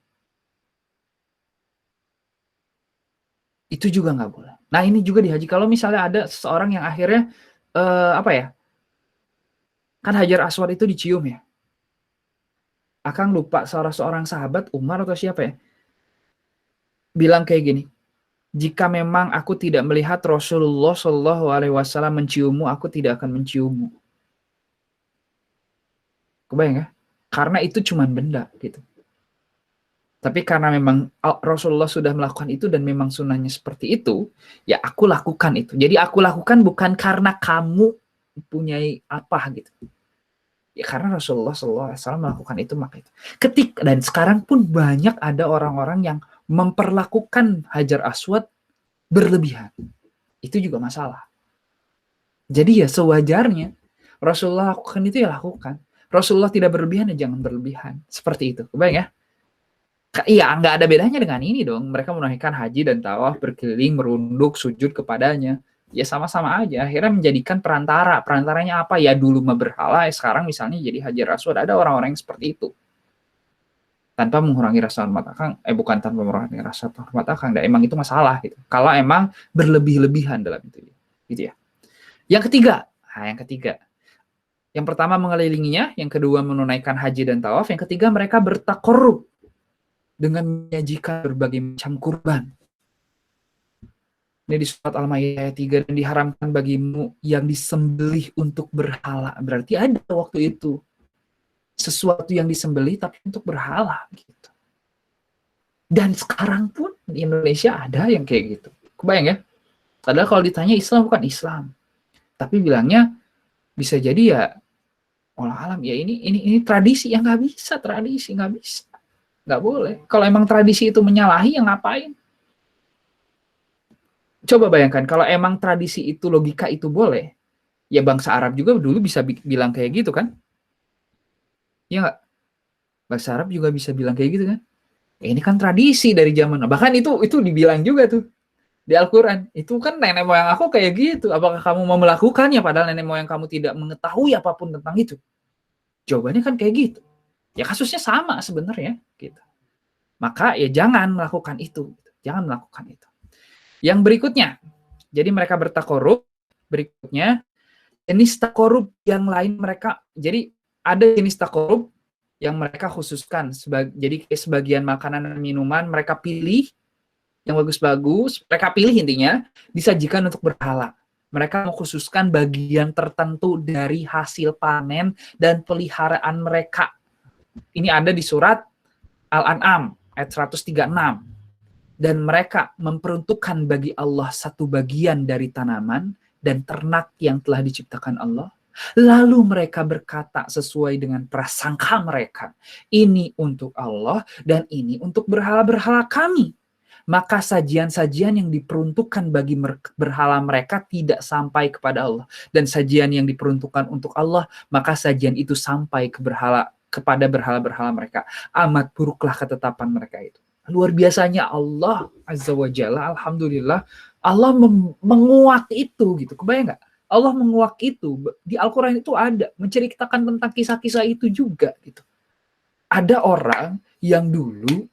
Itu juga nggak boleh. Nah, ini juga di haji. Kalau misalnya ada seseorang yang akhirnya, kan Hajar Aswad itu dicium ya. Akang lupa seorang sahabat, Umar atau siapa ya, bilang kayak gini, jika memang aku tidak melihat Rasulullah Shallallahu Alaihi Wasallam menciummu, aku tidak akan menciummu. Kebayang ya? Karena itu cuma benda gitu. Tapi karena memang Rasulullah sudah melakukan itu dan memang sunnahnya seperti itu, ya aku lakukan itu. Jadi aku lakukan bukan karena kamu punyai apa gitu. Ya karena Rasulullah SAW melakukan itu, maka itu. Dan sekarang pun banyak ada orang-orang yang memperlakukan Hajar Aswad berlebihan. Itu juga masalah. Jadi ya sewajarnya Rasulullah lakukan itu ya lakukan. Rasulullah tidak berlebihan ya jangan berlebihan. Seperti itu. Kebayang ya? Iya, nggak ada bedanya dengan ini dong. Mereka menunaikan haji dan tawaf, berkeliling, merunduk, sujud kepadanya. Ya sama-sama aja. Akhirnya menjadikan perantara. Perantaranya apa? Ya dulu mah berhala, ya sekarang misalnya jadi Hajar Aswad. Ada orang-orang yang seperti itu. Tanpa mengurangi rasa hormat akang. Bukan tanpa mengurangi rasa hormat akang. Dan emang itu masalah gitu. Kalau emang berlebih-lebihan dalam itu. Gitu ya. Yang ketiga. Yang pertama mengelilinginya. Yang kedua menunaikan haji dan tawaf. Yang ketiga mereka bertakorup dengan menyajikan berbagai macam kurban. Ini di surat Al-Maidah ayat 3, dan diharamkan bagimu yang disembelih untuk berhala. Berarti ada waktu itu sesuatu yang disembelih tapi untuk berhala gitu. Dan sekarang pun di Indonesia ada yang kayak gitu. Kebayang ya? Padahal kalau ditanya Islam bukan Islam. Tapi bilangnya bisa jadi ya olah alam ya ini tradisi yang nggak bisa, nggak boleh. Kalau emang tradisi itu menyalahi, ya ngapain? Coba bayangkan, kalau emang tradisi itu, logika itu boleh, ya bangsa Arab juga dulu bisa bilang kayak gitu kan? Ya nggak? Bangsa Arab juga bisa bilang kayak gitu kan? Ya, ini kan tradisi dari zaman. Bahkan itu dibilang juga tuh di Al-Quran. Itu kan nenek moyang aku kayak gitu. Apakah kamu mau melakukannya padahal nenek moyang kamu tidak mengetahui apapun tentang itu? Jawabannya kan kayak gitu. Ya kasusnya sama sebenarnya gitu. Maka ya jangan melakukan itu. Jangan melakukan itu. Yang berikutnya, jadi mereka bertakorup. Berikutnya, jenis takorup yang lain mereka, jadi ada jenis takorup yang mereka khususkan. Jadi sebagian makanan dan minuman mereka pilih, yang bagus-bagus, mereka pilih intinya, disajikan untuk berhala. Mereka mengkhususkan bagian tertentu dari hasil panen dan peliharaan mereka. Ini ada di surat Al-An'am ayat 136. Dan mereka memperuntukkan bagi Allah satu bagian dari tanaman dan ternak yang telah diciptakan Allah. Lalu mereka berkata sesuai dengan prasangka mereka, ini untuk Allah dan ini untuk berhala-berhala kami. Maka sajian-sajian yang diperuntukkan bagi berhala mereka tidak sampai kepada Allah. Dan sajian yang diperuntukkan untuk Allah, maka sajian itu sampai kepada berhala-berhala mereka. Amat buruklah ketetapan mereka itu. Luar biasanya Allah Azza wa Jalla, alhamdulillah, Allah menguak itu gitu. Kebayang nggak? Allah menguak itu. Di Al-Quran itu ada, menceritakan tentang kisah-kisah itu juga gitu. Ada orang yang dulu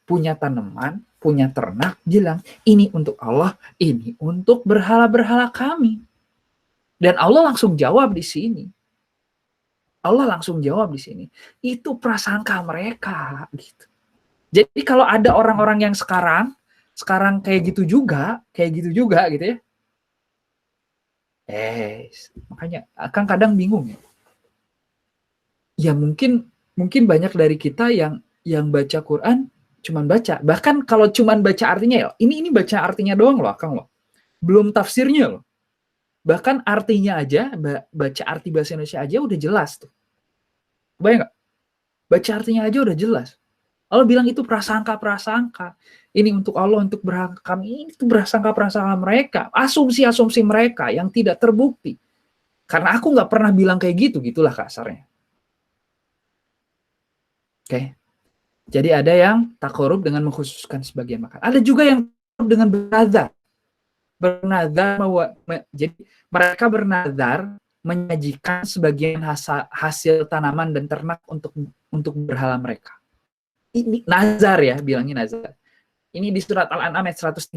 punya tanaman, punya ternak, bilang, ini untuk Allah, ini untuk berhala-berhala kami. Dan Allah langsung jawab di sini. Itu prasangka mereka gitu. Jadi kalau ada orang-orang yang sekarang kayak gitu juga gitu ya. Makanya Akang kadang bingung ya. Ya mungkin banyak dari kita yang baca Quran cuman baca. Bahkan kalau cuman baca artinya ya, ini baca artinya doang loh Akang loh. Belum tafsirnya loh. Bahkan artinya aja, baca arti bahasa Indonesia aja udah jelas tuh. Bayang nggak? Baca artinya aja udah jelas. Allah bilang itu prasangka-prasangka. Ini untuk Allah, untuk kami, itu prasangka-prasangka mereka. Asumsi-asumsi mereka yang tidak terbukti. Karena aku nggak pernah bilang kayak gitu, gitulah kasarnya. Oke. Jadi ada yang takorub dengan mengkhususkan sebagian makan. Ada juga yang takorub dengan bernazar. Jadi mereka bernazar menyajikan sebagian hasil tanaman dan ternak untuk berhala mereka. Ini nazar ya, bilangnya nazar. Ini di surat Al-An'am ayat 138.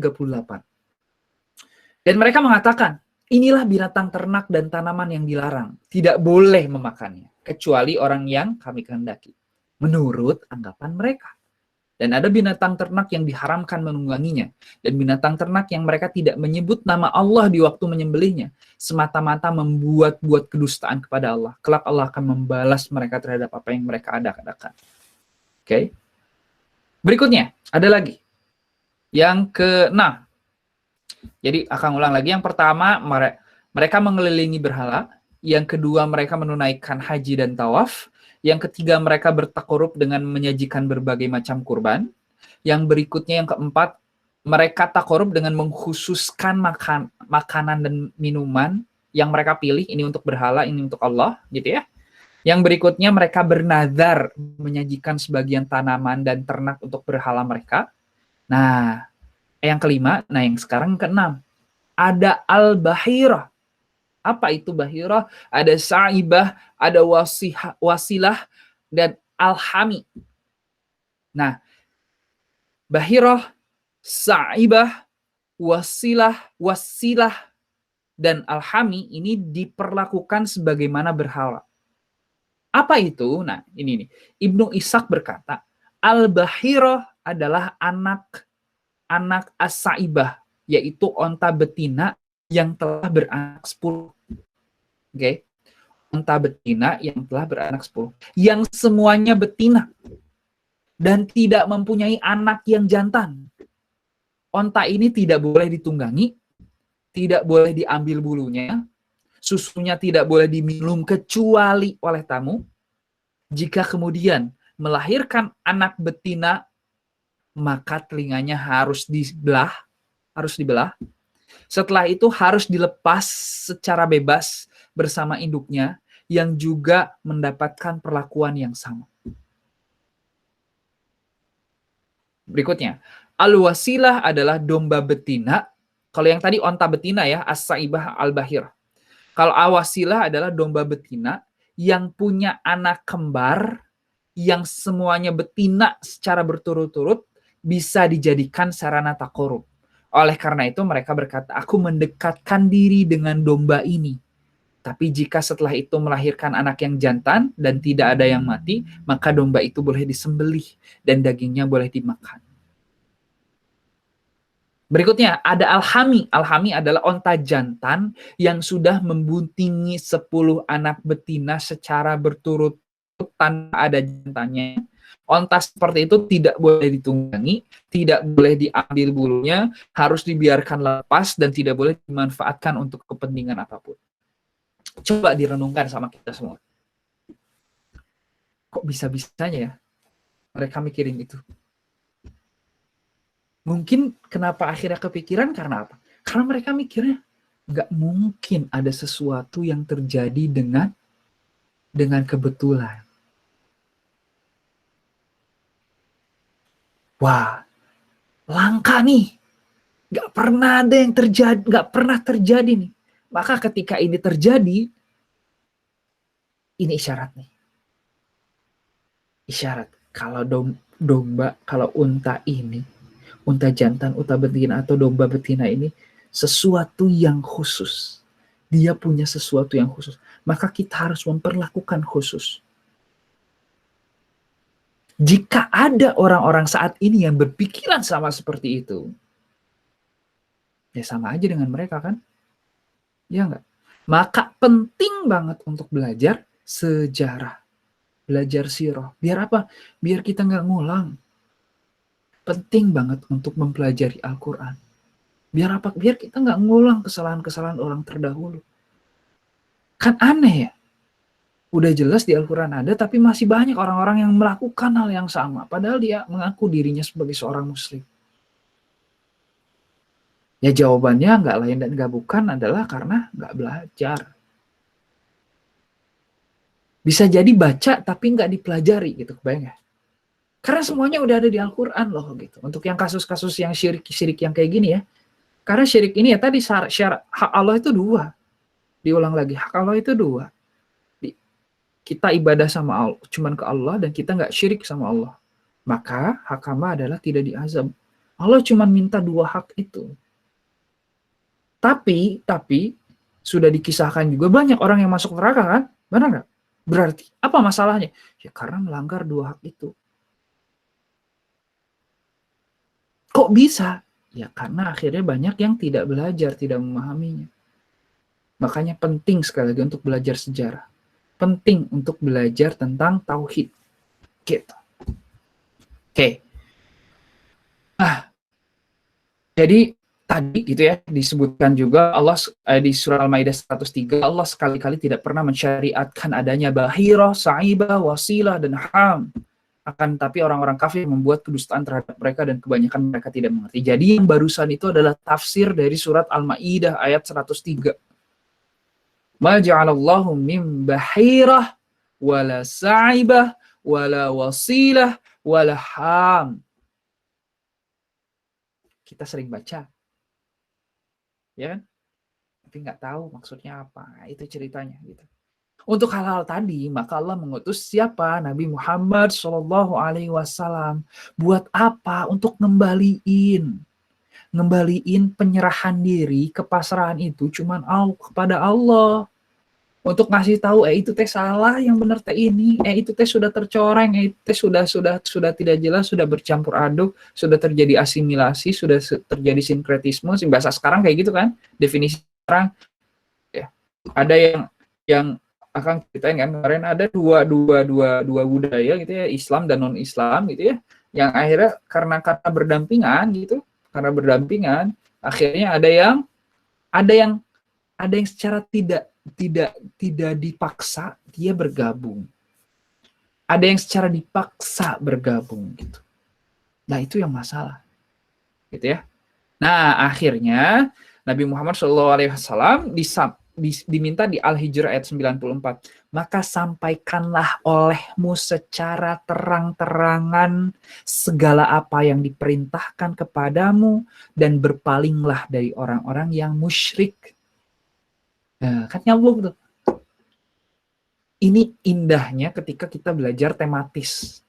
Dan mereka mengatakan, inilah binatang ternak dan tanaman yang dilarang. Tidak boleh memakannya, kecuali orang yang kami kehendaki. Menurut anggapan mereka. Dan ada binatang ternak yang diharamkan menungganginya. Dan binatang ternak yang mereka tidak menyebut nama Allah di waktu menyembelihnya. Semata-mata membuat kedustaan kepada Allah. Kelak Allah akan membalas mereka terhadap apa yang mereka adakan. Oke. Berikutnya, ada lagi. Yang ke-6. Jadi akan ulang lagi. Yang pertama, mereka mengelilingi berhala. Yang kedua, mereka menunaikan haji dan tawaf. Yang ketiga, mereka bertakorub dengan menyajikan berbagai macam kurban. Yang berikutnya, yang keempat, mereka takorub dengan mengkhususkan makanan dan minuman yang mereka pilih. Ini untuk berhala, ini untuk Allah, gitu ya. Yang berikutnya, mereka bernazar menyajikan sebagian tanaman dan ternak untuk berhala mereka. Nah, yang kelima, yang sekarang keenam, ada al-bahirah. Apa itu bahirah? Ada sa'ibah, ada wasilah, dan alhami. Nah, bahirah, sa'ibah, wasilah, dan alhami ini diperlakukan sebagaimana berhala. Apa itu? Nah, ini nih. Ibnu Ishaq berkata, al-bahirah adalah anak as-sa'ibah, yaitu onta betina yang telah beranak 10. Oke. Onta betina yang telah beranak 10. Yang semuanya betina dan tidak mempunyai anak yang jantan. Onta ini tidak boleh ditunggangi, tidak boleh diambil bulunya, susunya tidak boleh diminum kecuali oleh tamu. Jika kemudian melahirkan anak betina, maka telinganya harus dibelah. Setelah itu harus dilepas secara bebas bersama induknya yang juga mendapatkan perlakuan yang sama. Berikutnya, al-wasilah adalah domba betina. Kalau yang tadi onta betina ya, as-saibah al-bahir. Kalau awasilah adalah domba betina yang punya anak kembar yang semuanya betina secara berturut-turut bisa dijadikan sarana takorub. Oleh karena itu mereka berkata, aku mendekatkan diri dengan domba ini. Tapi jika setelah itu melahirkan anak yang jantan dan tidak ada yang mati, maka domba itu boleh disembelih dan dagingnya boleh dimakan. Berikutnya ada alhami. Alhami adalah onta jantan yang sudah membuntingi 10 anak betina secara berturut-turut tanpa ada jantannya. Onta seperti itu tidak boleh ditunggangi, tidak boleh diambil bulunya, harus dibiarkan lepas dan tidak boleh dimanfaatkan untuk kepentingan apapun. Coba direnungkan sama kita semua. Kok bisa-bisanya ya mereka mikirin itu? Mungkin kenapa akhirnya kepikiran karena apa? Karena mereka mikirnya nggak mungkin ada sesuatu yang terjadi dengan kebetulan. Wah, langka nih. Nggak pernah ada yang terjadi, nggak pernah terjadi nih. Maka ketika ini terjadi, ini isyarat nih. Isyarat kalau domba, kalau unta ini, unta jantan, unta betina atau domba betina ini sesuatu yang khusus. Dia punya sesuatu yang khusus. Maka kita harus memperlakukan khusus. Jika ada orang-orang saat ini yang berpikiran sama seperti itu, ya sama aja dengan mereka kan? Ya enggak? Maka penting banget untuk belajar sejarah, belajar sirah. Biar apa? Biar kita nggak ngulang. Penting banget untuk mempelajari Al-Quran. Biar apa? Biar kita nggak ngulang kesalahan-kesalahan orang terdahulu. Kan aneh ya? Udah jelas di Al-Quran ada, tapi masih banyak orang-orang yang melakukan hal yang sama. Padahal dia mengaku dirinya sebagai seorang muslim. Ya jawabannya nggak lain dan nggak bukan adalah karena nggak belajar. Bisa jadi baca tapi nggak dipelajari gitu, kebayang ya? Karena semuanya udah ada di Al-Quran loh gitu. Untuk yang kasus-kasus yang syirik yang kayak gini ya. Karena syirik ini ya tadi hak Allah itu dua. Diulang lagi, hak Allah itu dua. Kita ibadah sama Allah, cuman ke Allah, dan kita nggak syirik sama Allah. Maka hak hamba adalah tidak diazab. Allah cuma minta dua hak itu. Tapi sudah dikisahkan juga banyak orang yang masuk neraka kan? Benar nggak? Berarti apa masalahnya? Ya karena melanggar dua hak itu. Kok bisa? Ya karena akhirnya banyak yang tidak belajar, tidak memahaminya. Makanya penting sekali lagi untuk belajar sejarah. Penting untuk belajar tentang tauhid. Gitu. Oke. Jadi tadi gitu ya disebutkan juga Allah di surah Al-Maidah 103, Allah sekali-kali tidak pernah mensyariatkan adanya bahirah, sa'ibah, wasilah, dan ham. Akan tapi orang-orang kafir membuat kedustaan terhadap mereka dan kebanyakan mereka tidak mengerti. Jadi yang barusan itu adalah tafsir dari surat Al-Maidah ayat 103. Ma ja'alallahu min bahirah wala sa'ibah wala wasilah wala ham. Kita sering baca, ya kan? Tapi nggak tahu maksudnya apa. Nah, itu ceritanya gitu. Untuk hal-hal tadi, maka Allah mengutus siapa? Nabi Muhammad Shallallahu Alaihi Wasallam. Buat apa? Untuk ngembaliin penyerahan diri, kepasrahan itu cuman kepada Allah. Untuk ngasih tahu, itu teh salah, yang benar teh ini, itu teh sudah tercoreng, itu teh sudah tidak jelas, sudah bercampur aduk, sudah terjadi asimilasi, sudah terjadi sinkretisme, bahasa sekarang kayak gitu kan, definisi sekarang. Ya. Ada yang akan ceritain kan, kemarin ada dua budaya gitu ya, Islam dan non Islam gitu ya, yang akhirnya karena berdampingan gitu, akhirnya ada yang secara tidak dipaksa dia bergabung. Ada yang secara dipaksa bergabung gitu. Nah, itu yang masalah. Gitu ya. Nah, akhirnya Nabi Muhammad SAW diminta di Al-Hijr ayat 94. Maka sampaikanlah olehmu secara terang-terangan segala apa yang diperintahkan kepadamu dan berpalinglah dari orang-orang yang musyrik. Nah, kan nyambung tuh. Ini indahnya ketika kita belajar tematis.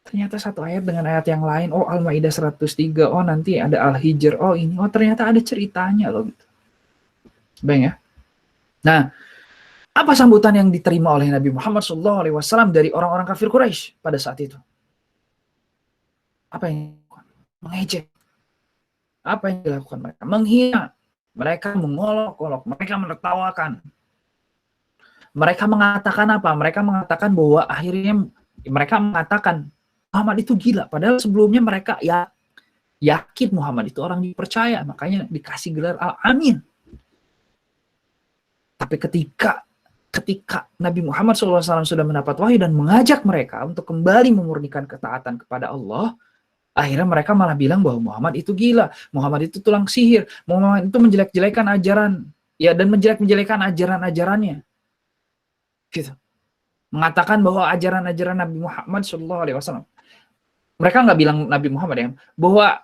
Ternyata satu ayat dengan ayat yang lain, oh Al-Maidah 103, oh nanti ada Al-Hijr, oh ini, oh ternyata ada ceritanya loh gitu. Bang ya. Nah, apa sambutan yang diterima oleh Nabi Muhammad SAW dari orang-orang kafir Quraisy pada saat itu? Apa yang dilakukan? Mengejek. Apa yang dilakukan mereka? Menghina. Mereka mengolok-olok, mereka menertawakan. Mereka mengatakan apa? Mereka mengatakan bahwa akhirnya mereka mengatakan Muhammad itu gila. Padahal sebelumnya mereka yakin Muhammad itu orang dipercaya. Makanya dikasih gelar Al-Amin. Tapi ketika Nabi Muhammad SAW sudah mendapat wahyu dan mengajak mereka untuk kembali memurnikan ketaatan kepada Allah, akhirnya mereka malah bilang bahwa Muhammad itu gila, Muhammad itu tulang sihir, Muhammad itu menjelek-jelekan ajaran, ya, dan menjelek-jelekan ajaran-ajarannya. Gitu. Mengatakan bahwa ajaran-ajaran Nabi Muhammad SAW, mereka nggak bilang Nabi Muhammad ya, bahwa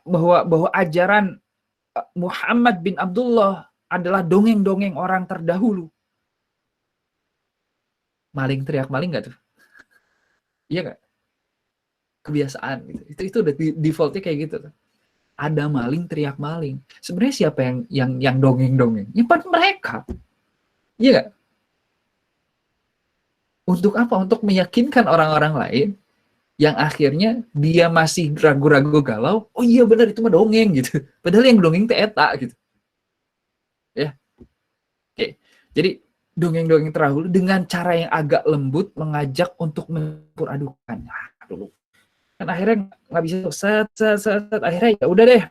ajaran Muhammad bin Abdullah adalah dongeng-dongeng orang terdahulu. Maling teriak maling nggak tuh? Iya nggak? Kebiasaan gitu. Itu udah defaultnya kayak gitu tuh. Ada maling teriak maling. Sebenarnya siapa yang dongeng-dongeng? Ya pada mereka. Iya nggak? Untuk apa? Untuk meyakinkan orang-orang lain yang akhirnya dia masih ragu-ragu galau. Oh iya benar itu mah dongeng gitu. Padahal yang dongeng teh eta gitu. Ya. Oke. Jadi dongeng-dongeng terdahulu dengan cara yang agak lembut mengajak untuk mencampur adukan. Nah, dulu kan akhirnya nggak bisa set, akhirnya ya udah deh.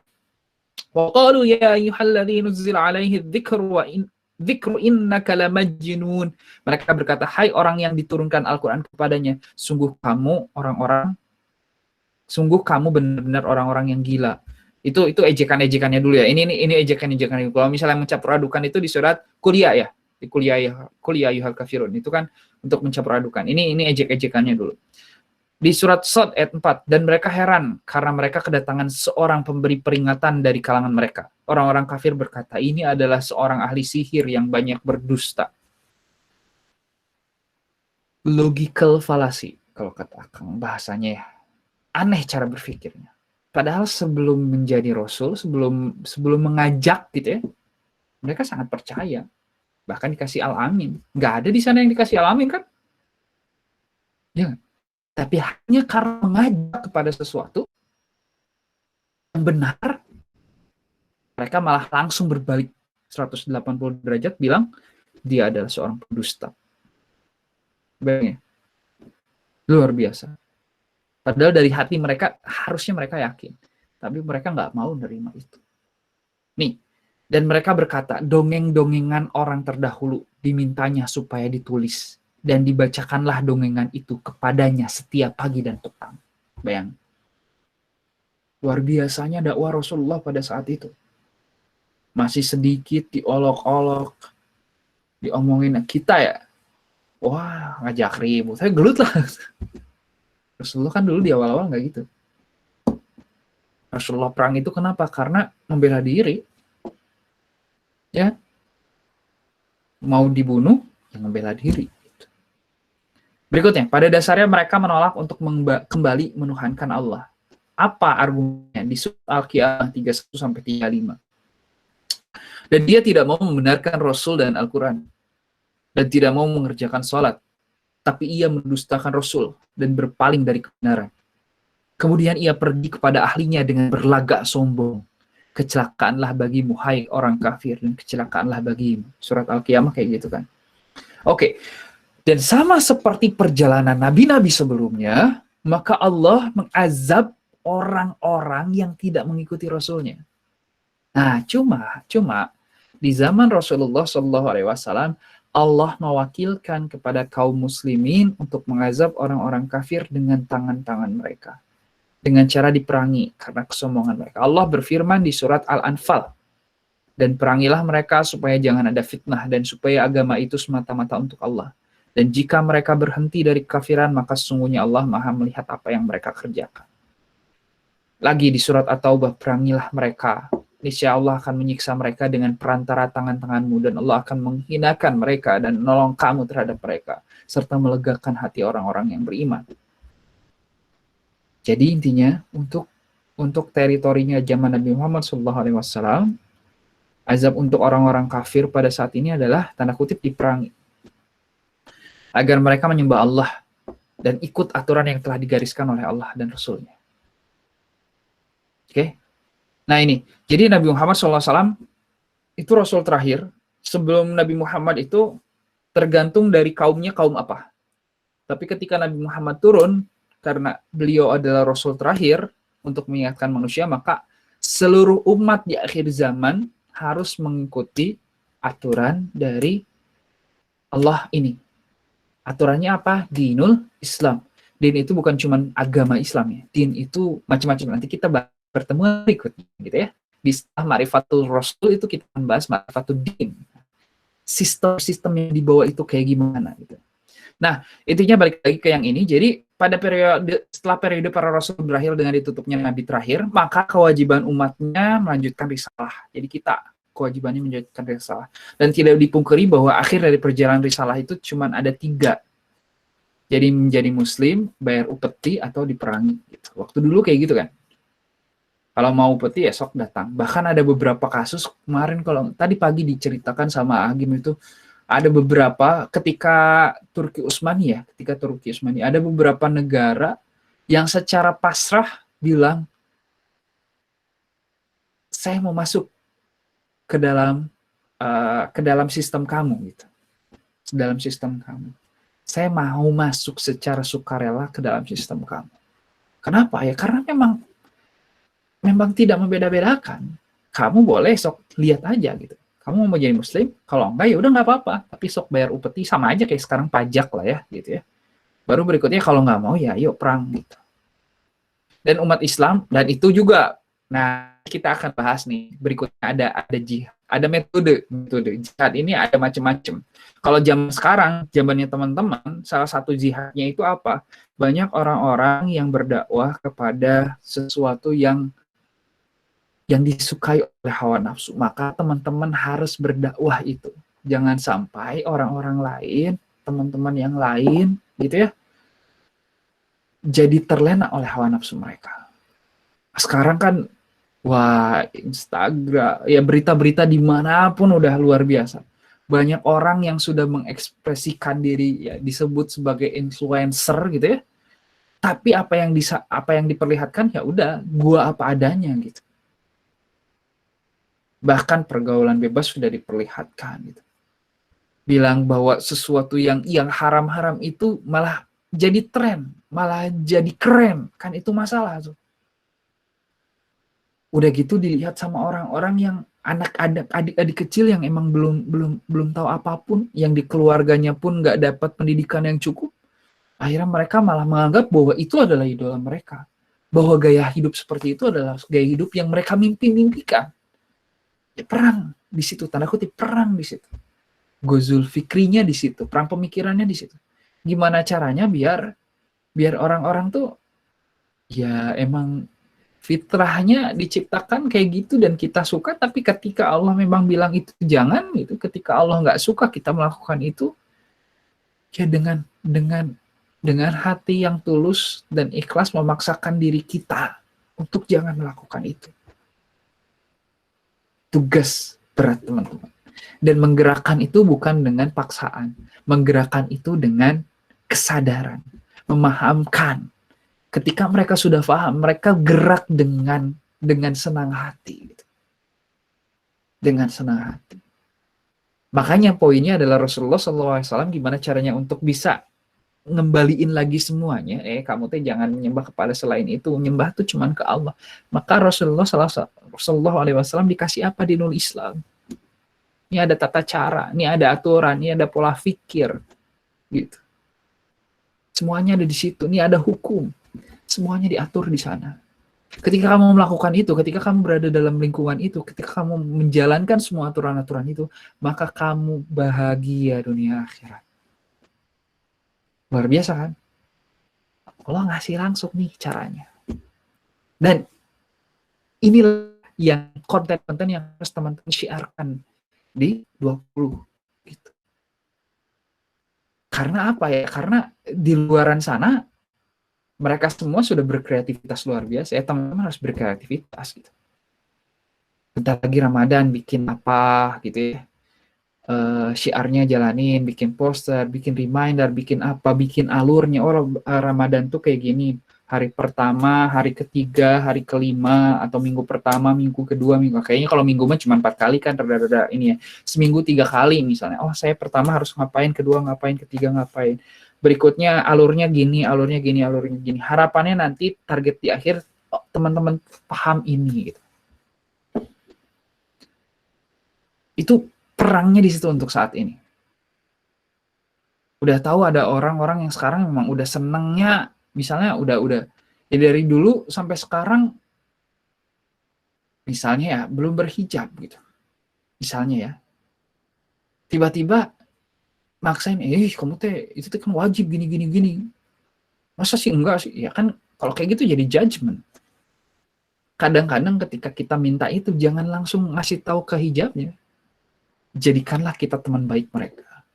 Waqalu ya ayyuhalladzi nuzzila alaihi dzikru wa dzikru innaka lamajnun. Mereka berkata, hai orang yang diturunkan Al-Qur'an kepadanya, sungguh kamu benar-benar orang-orang yang gila. Itu ejekan-ejekannya dulu ya. Ini ejekan-ejekan. Kalau misalnya mencampur adukan itu di surat kuliah ya. Di kuliah ayyuhal kafirun. Itu kan untuk mencampur adukan. Ini ejek-ejekannya dulu. Di surat Shad ayat 4, dan mereka heran karena mereka kedatangan seorang pemberi peringatan dari kalangan mereka. Orang-orang kafir berkata, ini adalah seorang ahli sihir yang banyak berdusta. Logical fallacy, kalau kata Akang bahasanya ya. Aneh cara berpikirnya. Padahal sebelum menjadi rasul, sebelum mengajak gitu ya, mereka sangat percaya. Bahkan dikasih al-amin. Nggak ada di sana yang dikasih al-amin kan? Ya. Tapi hanya karena mengajak kepada sesuatu yang benar, mereka malah langsung berbalik 180 derajat bilang dia adalah seorang pendusta. Bayangin. Luar biasa. Padahal dari hati mereka, harusnya mereka yakin. Tapi mereka nggak mau nerima itu. Nih, dan mereka berkata, dongeng-dongengan orang terdahulu dimintanya supaya ditulis. Dan dibacakanlah dongengan itu kepadanya setiap pagi dan petang. Bayang. Luar biasanya dakwah Rasulullah pada saat itu. Masih sedikit diolok-olok, diomongin kita ya. Wah, ngajak ribut. Saya gelut lah. Rasulullah kan dulu di awal-awal nggak gitu. Rasulullah perang itu kenapa? Karena membela diri. Ya, mau dibunuh, ya membela diri. Berikutnya, pada dasarnya mereka menolak untuk kembali menuhankan Allah. Apa argumennya? Di surat Al-Qiyamah 31-35. Dan dia tidak mau membenarkan Rasul dan Al-Quran. Dan tidak mau mengerjakan sholat. Tapi ia mendustakan Rasul dan berpaling dari kebenaran. Kemudian ia pergi kepada ahlinya dengan berlagak sombong. Kecelakaanlah bagimu, hai orang kafir, dan kecelakaanlah bagimu. Surat Al-Qiyamah kayak gitu kan. Oke. Dan sama seperti perjalanan nabi-nabi sebelumnya, maka Allah mengazab orang-orang yang tidak mengikuti Rasulnya. Nah, cuma di zaman Rasulullah SAW, Allah mewakilkan kepada kaum muslimin untuk mengazab orang-orang kafir dengan tangan-tangan mereka. Dengan cara diperangi karena kesombongan mereka. Allah berfirman di surat Al-Anfal, dan perangilah mereka supaya jangan ada fitnah dan supaya agama itu semata-mata untuk Allah. Dan jika mereka berhenti dari kafiran, maka sesungguhnya Allah Maha melihat apa yang mereka kerjakan. Lagi di surat At-Taubah, perangilah mereka. Niscaya Allah akan menyiksa mereka dengan perantara tangan-tanganmu, dan Allah akan menghinakan mereka dan menolong kamu terhadap mereka, serta melegakan hati orang-orang yang beriman. Jadi intinya, untuk teritorinya zaman Nabi Muhammad SAW, azab untuk orang-orang kafir pada saat ini adalah tanda kutip diperangi. Agar mereka menyembah Allah dan ikut aturan yang telah digariskan oleh Allah dan Rasulnya. Oke? Nah ini, jadi Nabi Muhammad SAW itu Rasul terakhir. Sebelum Nabi Muhammad itu tergantung dari kaumnya kaum apa. Tapi ketika Nabi Muhammad turun, karena beliau adalah Rasul terakhir untuk mengingatkan manusia, maka seluruh umat di akhir zaman harus mengikuti aturan dari Allah ini. Aturannya apa? Dinul Islam. Din itu bukan cuma agama Islam ya. Din itu macam-macam. Nanti kita bertemu berikutnya gitu ya. Di Ma'rifatul Rasul itu kita akan bahas Ma'rifatul Din. Sistem yang dibawa itu kayak gimana gitu. Nah, intinya balik lagi ke yang ini. Jadi setelah periode para rasul berakhir dengan ditutupnya nabi terakhir, maka kewajiban umatnya melanjutkan risalah. Jadi kita kewajibannya melanjutkan risalah. Dan tidak dipungkiri bahwa akhir dari perjalanan risalah itu cuma ada 3. Jadi menjadi muslim, bayar upeti, atau diperangi. Gitu. Waktu dulu kayak gitu kan. Kalau mau upeti, esok datang. Bahkan ada beberapa kasus kemarin, kalau tadi pagi diceritakan sama Agim itu, ada beberapa ketika Turki Utsmani ada beberapa negara yang secara pasrah bilang, saya mau masuk ke dalam sistem kamu gitu. dalam sistem kamu. Saya mau masuk secara sukarela ke dalam sistem kamu. Kenapa? Ya karena memang tidak membeda-bedakan. Kamu boleh sok lihat aja gitu. Kamu mau jadi muslim, kalau enggak ya udah nggak apa-apa. Tapi sok bayar upeti, sama aja kayak sekarang pajak lah ya gitu ya. Baru berikutnya kalau nggak mau ya yuk perang gitu. Dan umat Islam, dan itu juga, nah kita akan bahas nih berikutnya, ada jihad, ada metode jihad ini ada macam-macam. Kalau zaman sekarang, zamannya teman-teman, salah satu jihadnya itu apa? Banyak orang-orang yang berdakwah kepada sesuatu yang disukai oleh hawa nafsu, maka teman-teman harus berdakwah itu. Jangan sampai orang-orang lain, teman-teman yang lain gitu ya, jadi terlena oleh hawa nafsu mereka. Sekarang kan, wah, Instagram, ya berita-berita dimanapun udah luar biasa. Banyak orang yang sudah mengekspresikan diri, ya disebut sebagai influencer gitu ya. Tapi apa yang diperlihatkan ya udah, gua apa adanya gitu. Bahkan pergaulan bebas sudah diperlihatkan gitu. Bilang bahwa sesuatu yang haram-haram itu malah jadi tren, malah jadi keren, kan itu masalah tuh. Udah gitu dilihat sama orang-orang yang adik-adik kecil yang emang belum tahu apapun, yang di keluarganya pun nggak dapat pendidikan yang cukup. Akhirnya mereka malah menganggap bahwa itu adalah idola mereka, bahwa gaya hidup seperti itu adalah gaya hidup yang mereka mimpikan. Ya, perang di situ, tanda kutip perang di situ. Gozul fikrinya di situ, perang pemikirannya di situ. Gimana caranya biar orang-orang tuh ya emang fitrahnya diciptakan kayak gitu dan kita suka, tapi ketika Allah memang bilang itu jangan gitu, ketika Allah nggak suka kita melakukan itu, ya dengan hati yang tulus dan ikhlas memaksakan diri kita untuk jangan melakukan itu. Tugas berat teman-teman. Dan menggerakkan itu bukan dengan paksaan, menggerakkan itu dengan kesadaran, memahamkan. Ketika mereka sudah paham, mereka gerak dengan senang hati. Gitu. Dengan senang hati. Makanya poinnya adalah Rasulullah SAW gimana caranya untuk bisa ngembaliin lagi semuanya. Kamu tuh jangan menyembah kepada selain itu, menyembah tuh cuman ke Allah. Maka Rasulullah SAW dikasih apa di nul Islam? Ini ada tata cara, ini ada aturan, ini ada pola pikir, gitu. Semuanya ada di situ. Ini ada hukum, semuanya diatur di sana. Ketika kamu melakukan itu, ketika kamu berada dalam lingkungan itu, ketika kamu menjalankan semua aturan-aturan itu, maka kamu bahagia dunia akhirat. Luar biasa kan? Allah ngasih langsung nih caranya. Dan inilah yang konten-konten yang harus teman-teman syiarkan di 20 gitu. Karena apa ya? Karena di luaran sana mereka semua sudah berkreativitas luar biasa. Teman-teman harus berkreativitas gitu. Bentar lagi Ramadan bikin apa gitu ya. Syiarnya jalanin, bikin poster, bikin reminder, bikin apa, bikin alurnya. Ramadan tuh kayak gini. Hari pertama, hari ketiga, hari kelima, atau minggu pertama, minggu kedua, minggu kayaknya kalau minggu mah cuma 4 kali kan, rada-rada ini ya. Seminggu 3 kali misalnya. Saya pertama harus ngapain, kedua ngapain, ketiga ngapain. Berikutnya alurnya gini, alurnya gini, alurnya gini. Harapannya nanti target di akhir teman-teman paham ini gitu. Itu perangnya di situ untuk saat ini. Udah tahu ada orang-orang yang sekarang memang udah senengnya, misalnya udah ya dari dulu sampai sekarang, misalnya ya belum berhijab gitu, misalnya ya, tiba-tiba maksain, kamu teh itu kan wajib gini, masa sih enggak sih, ya kan kalau kayak gitu jadi judgement. Kadang-kadang ketika kita minta itu jangan langsung ngasih tahu ke hijabnya, jadikanlah kita teman baik mereka.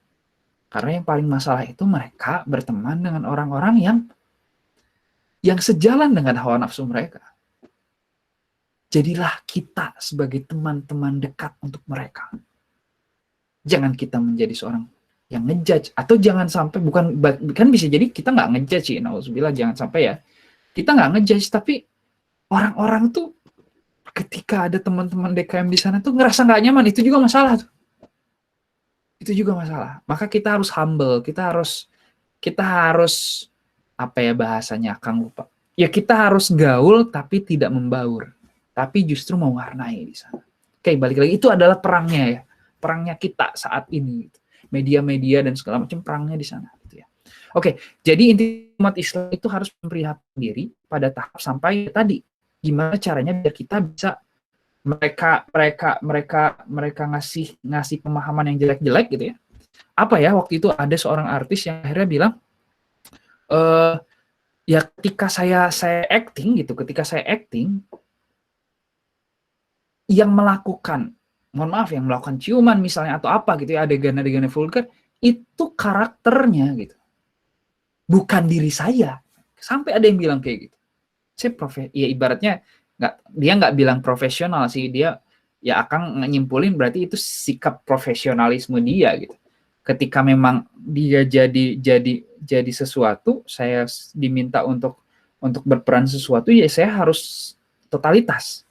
Karena yang paling masalah itu mereka berteman dengan orang-orang yang sejalan dengan hawa nafsu mereka. Jadilah kita sebagai teman-teman dekat untuk mereka. Jangan kita menjadi seorang yang ngejudge, atau jangan sampai, kan bisa jadi kita nggak ngejudge sih, nauzubillah, jangan sampai ya kita nggak ngejudge, tapi orang-orang tuh ketika ada teman-teman DKM di sana tuh ngerasa nggak nyaman, itu juga masalah tuh. Itu juga masalah. Maka kita harus humble, kita harus apa ya bahasanya, Kang lupa. Ya kita harus gaul tapi tidak membaur, tapi justru mewarnai di sana. Oke, balik lagi itu adalah perangnya ya. Perangnya kita saat ini. Media-media dan segala macam perangnya di sana gitu ya. Oke, jadi inti umat Islam itu harus memprihatinkan diri pada tahap sampai tadi gimana caranya biar kita bisa mereka ngasih pemahaman yang jelek-jelek gitu ya. Apa ya, waktu itu ada seorang artis yang akhirnya bilang ya ketika saya acting gitu, yang melakukan, mohon maaf, yang melakukan ciuman misalnya atau apa gitu ya, adegan-adegan vulgar, itu karakternya gitu, bukan diri saya. Sampai ada yang bilang kayak gitu. Saya ya ibaratnya dia nggak bilang profesional sih, dia ya akan nyimpulin berarti itu sikap profesionalisme dia gitu. Ketika memang dia jadi sesuatu, saya diminta untuk berperan sesuatu, ya saya harus totalitas.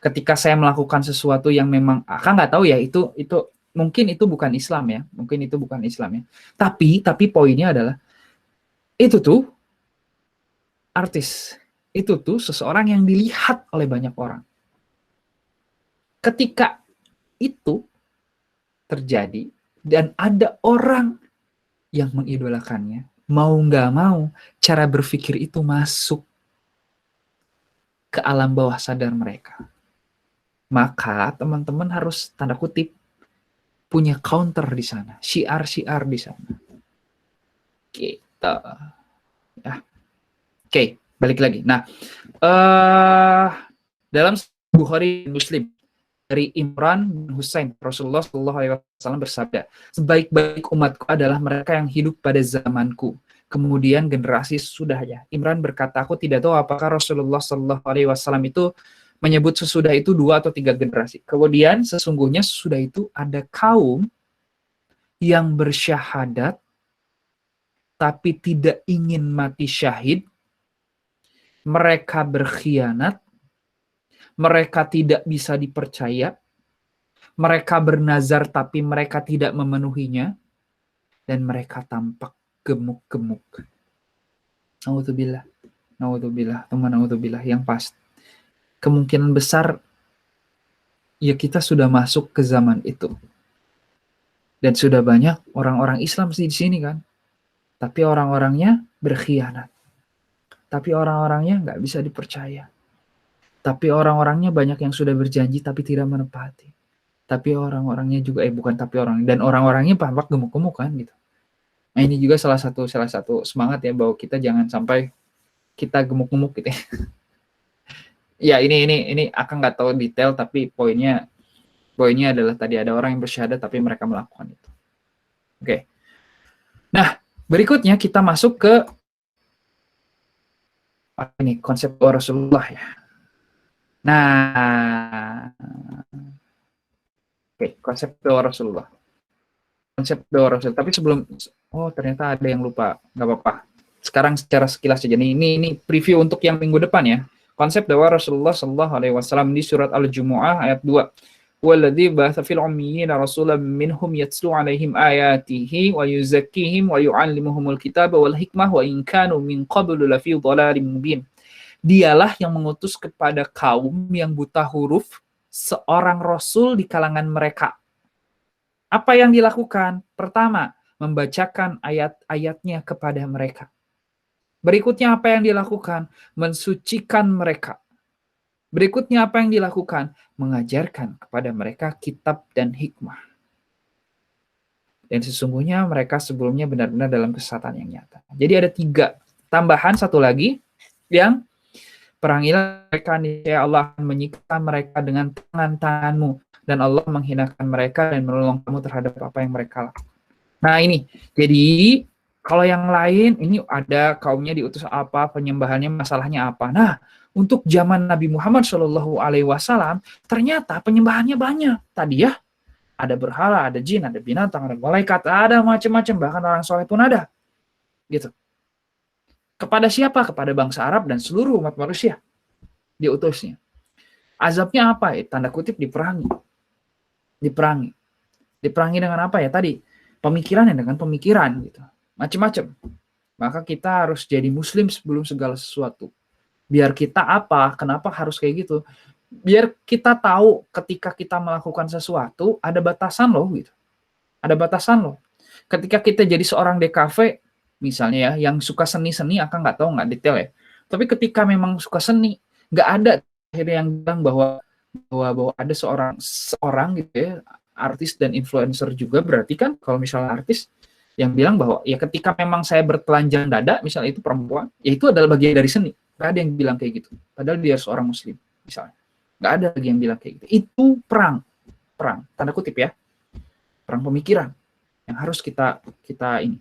Ketika saya melakukan sesuatu yang memang akan nggak tahu ya, itu mungkin itu bukan Islam ya, Tapi poinnya adalah itu tuh artis, itu tuh seseorang yang dilihat oleh banyak orang. Ketika itu terjadi dan ada orang yang mengidolakannya, mau nggak mau cara berpikir itu masuk ke alam bawah sadar mereka. Maka teman-teman harus tanda kutip punya counter di sana, syiar-syiar di sana. Kita ya. Oke, balik lagi. Nah, dalam Bukhari Muslim dari Imran bin Husain, Rasulullah SAW bersabda, sebaik-baik umatku adalah mereka yang hidup pada zamanku, kemudian generasi sesudahnya. Imran berkata, aku tidak tahu apakah Rasulullah SAW itu menyebut sesudah itu 2 atau 3 generasi. Kemudian sesungguhnya sesudah itu ada kaum yang bersyahadat tapi tidak ingin mati syahid. Mereka berkhianat, mereka tidak bisa dipercaya, mereka bernazar tapi mereka tidak memenuhinya, dan mereka tampak gemuk-gemuk. Naudzubillah, yang pasti kemungkinan besar ya kita sudah masuk ke zaman itu. Dan sudah banyak orang-orang Islam di sini kan. Tapi orang-orangnya berkhianat. Tapi orang-orangnya nggak bisa dipercaya. Tapi orang-orangnya banyak yang sudah berjanji tapi tidak menepati. Tapi orang-orangnya juga dan orang-orangnya tampak gemuk-gemuk kan gitu. Nah, ini juga salah satu semangat ya bahwa kita jangan sampai kita gemuk-gemuk gitu ya. Ya ini akan nggak tahu detail, tapi poinnya adalah tadi ada orang yang bersyahadat tapi mereka melakukan itu. Oke. Nah, berikutnya kita masuk ke ini konsep Rasulullah ya. Nah, oke, konsep doa Rasulullah. Tapi sebelum, ternyata ada yang lupa, nggak apa-apa. Sekarang secara sekilas saja. Ini preview untuk yang minggu depan ya. Konsep doa Rasulullah Sallallahu Alaihi Wasallam di surat Al-Jumu'ah ayat 2. Walladzi ba'atsa fil ummiyina rasulan minhum yatlu 'alaihim ayatihi wa yuzakkihim wa yu'allimuhumul kitaba wal hikmah wa in kanu min qablu lafi dhalalim mubin. Dialah yang mengutus kepada kaum yang buta huruf seorang rasul di kalangan mereka. Apa yang dilakukan? Pertama, membacakan ayat-ayatnya kepada mereka. Berikutnya apa yang dilakukan? Mensucikan mereka. Berikutnya apa yang dilakukan? Mengajarkan kepada mereka kitab dan hikmah. Dan sesungguhnya mereka sebelumnya benar-benar dalam kesesatan yang nyata. Jadi ada 3. Tambahan satu lagi yang perangilah mereka, niscaya Allah akan menyiksa mereka dengan tangan-tanganmu, dan Allah menghinakan mereka dan menolong kamu terhadap apa yang mereka lakukan. Nah ini, jadi kalau yang lain ini ada kaumnya diutus apa, penyembahannya masalahnya apa. Nah, untuk zaman Nabi Muhammad Shallallahu Alaihi Wasallam ternyata penyembahannya banyak. Tadi ya ada berhala, ada jin, ada binatang, ada malaikat, ada macam-macam, bahkan orang soleh pun ada. Gitu. Kepada siapa? Kepada bangsa Arab dan seluruh umat manusia diutusnya. Azabnya apa? Tanda kutip diperangi. Diperangi dengan apa ya tadi? pemikiran dengan pemikiran gitu. Macam-macam. Maka kita harus jadi muslim sebelum segala sesuatu. Biar kita apa? Kenapa harus kayak gitu? Biar kita tahu ketika kita melakukan sesuatu ada batasan loh gitu. Ada batasan loh. Ketika kita jadi seorang DKV misalnya ya, yang suka seni-seni akan nggak tahu nggak detail ya. Tapi ketika memang suka seni, nggak ada akhirnya yang bilang bahwa ada seorang gitu ya, artis dan influencer juga, berarti kan kalau misalnya artis yang bilang bahwa ya ketika memang saya bertelanjang dada, misalnya itu perempuan, ya itu adalah bagian dari seni. Nggak ada yang bilang kayak gitu. Padahal dia seorang muslim, misalnya. Nggak ada lagi yang bilang kayak gitu. Itu perang, tanda kutip ya, perang pemikiran yang harus kita ini.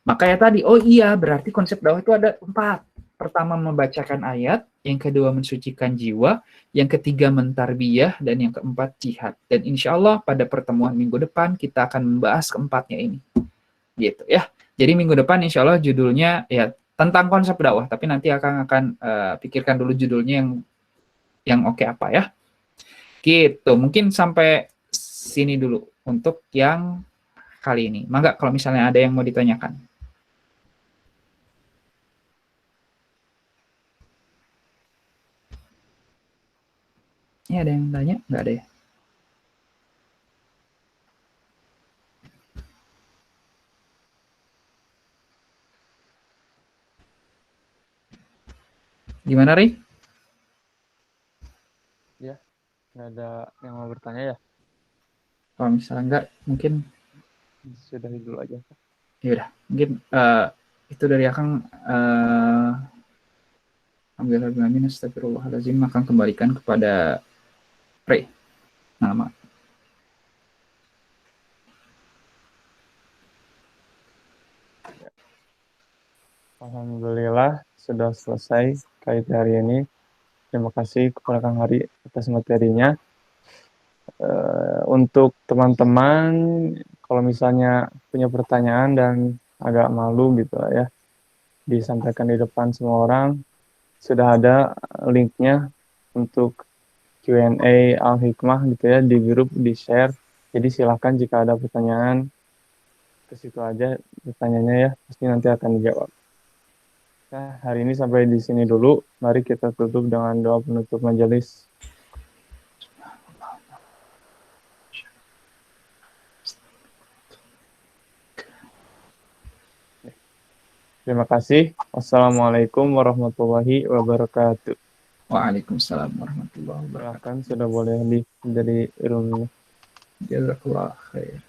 Makanya tadi, oh iya, berarti konsep dakwah itu ada 4. Pertama, membacakan ayat. Yang kedua, mensucikan jiwa. Yang ketiga, mentarbiyah. Dan yang keempat, jihad. Dan insya Allah pada pertemuan minggu depan, kita akan membahas keempatnya ini. Gitu ya. Jadi minggu depan insya Allah judulnya ya tentang konsep dakwah. Tapi nanti akan pikirkan dulu judulnya yang oke apa ya. Gitu. Mungkin sampai sini dulu untuk yang kali ini. Mangga kalau misalnya ada yang mau ditanyakan. Ini ada yang tanya? Nggak ada ya? Gimana, Ri? Ya, nggak ada yang mau bertanya ya? Kalau misalnya nggak, mungkin Sudah dulu aja. ya udah. Mungkin itu dari Akang. Alhamdulillah, astagfirullahaladzim, akan kembalikan kepada Ri. Nama. Alhamdulillah sudah selesai kait hari ini. Terima kasih kepada Kang Hari atas materinya. Untuk teman-teman, kalau misalnya punya pertanyaan dan agak malu gitu lah ya, disampaikan di depan semua orang, sudah ada linknya untuk Q&A Al-Hikmah gitu ya, di grup, di share. Jadi silahkan jika ada pertanyaan, ke situ aja pertanyaannya ya, pasti nanti akan dijawab. Nah, hari ini sampai di sini dulu. Mari kita tutup dengan doa penutup majelis. Terima kasih. Wassalamualaikum warahmatullahi wabarakatuh. Waalaikumsalam warahmatullahi wabarakatuh. Silakan, sudah boleh dari roomnya. Jazakallah khair.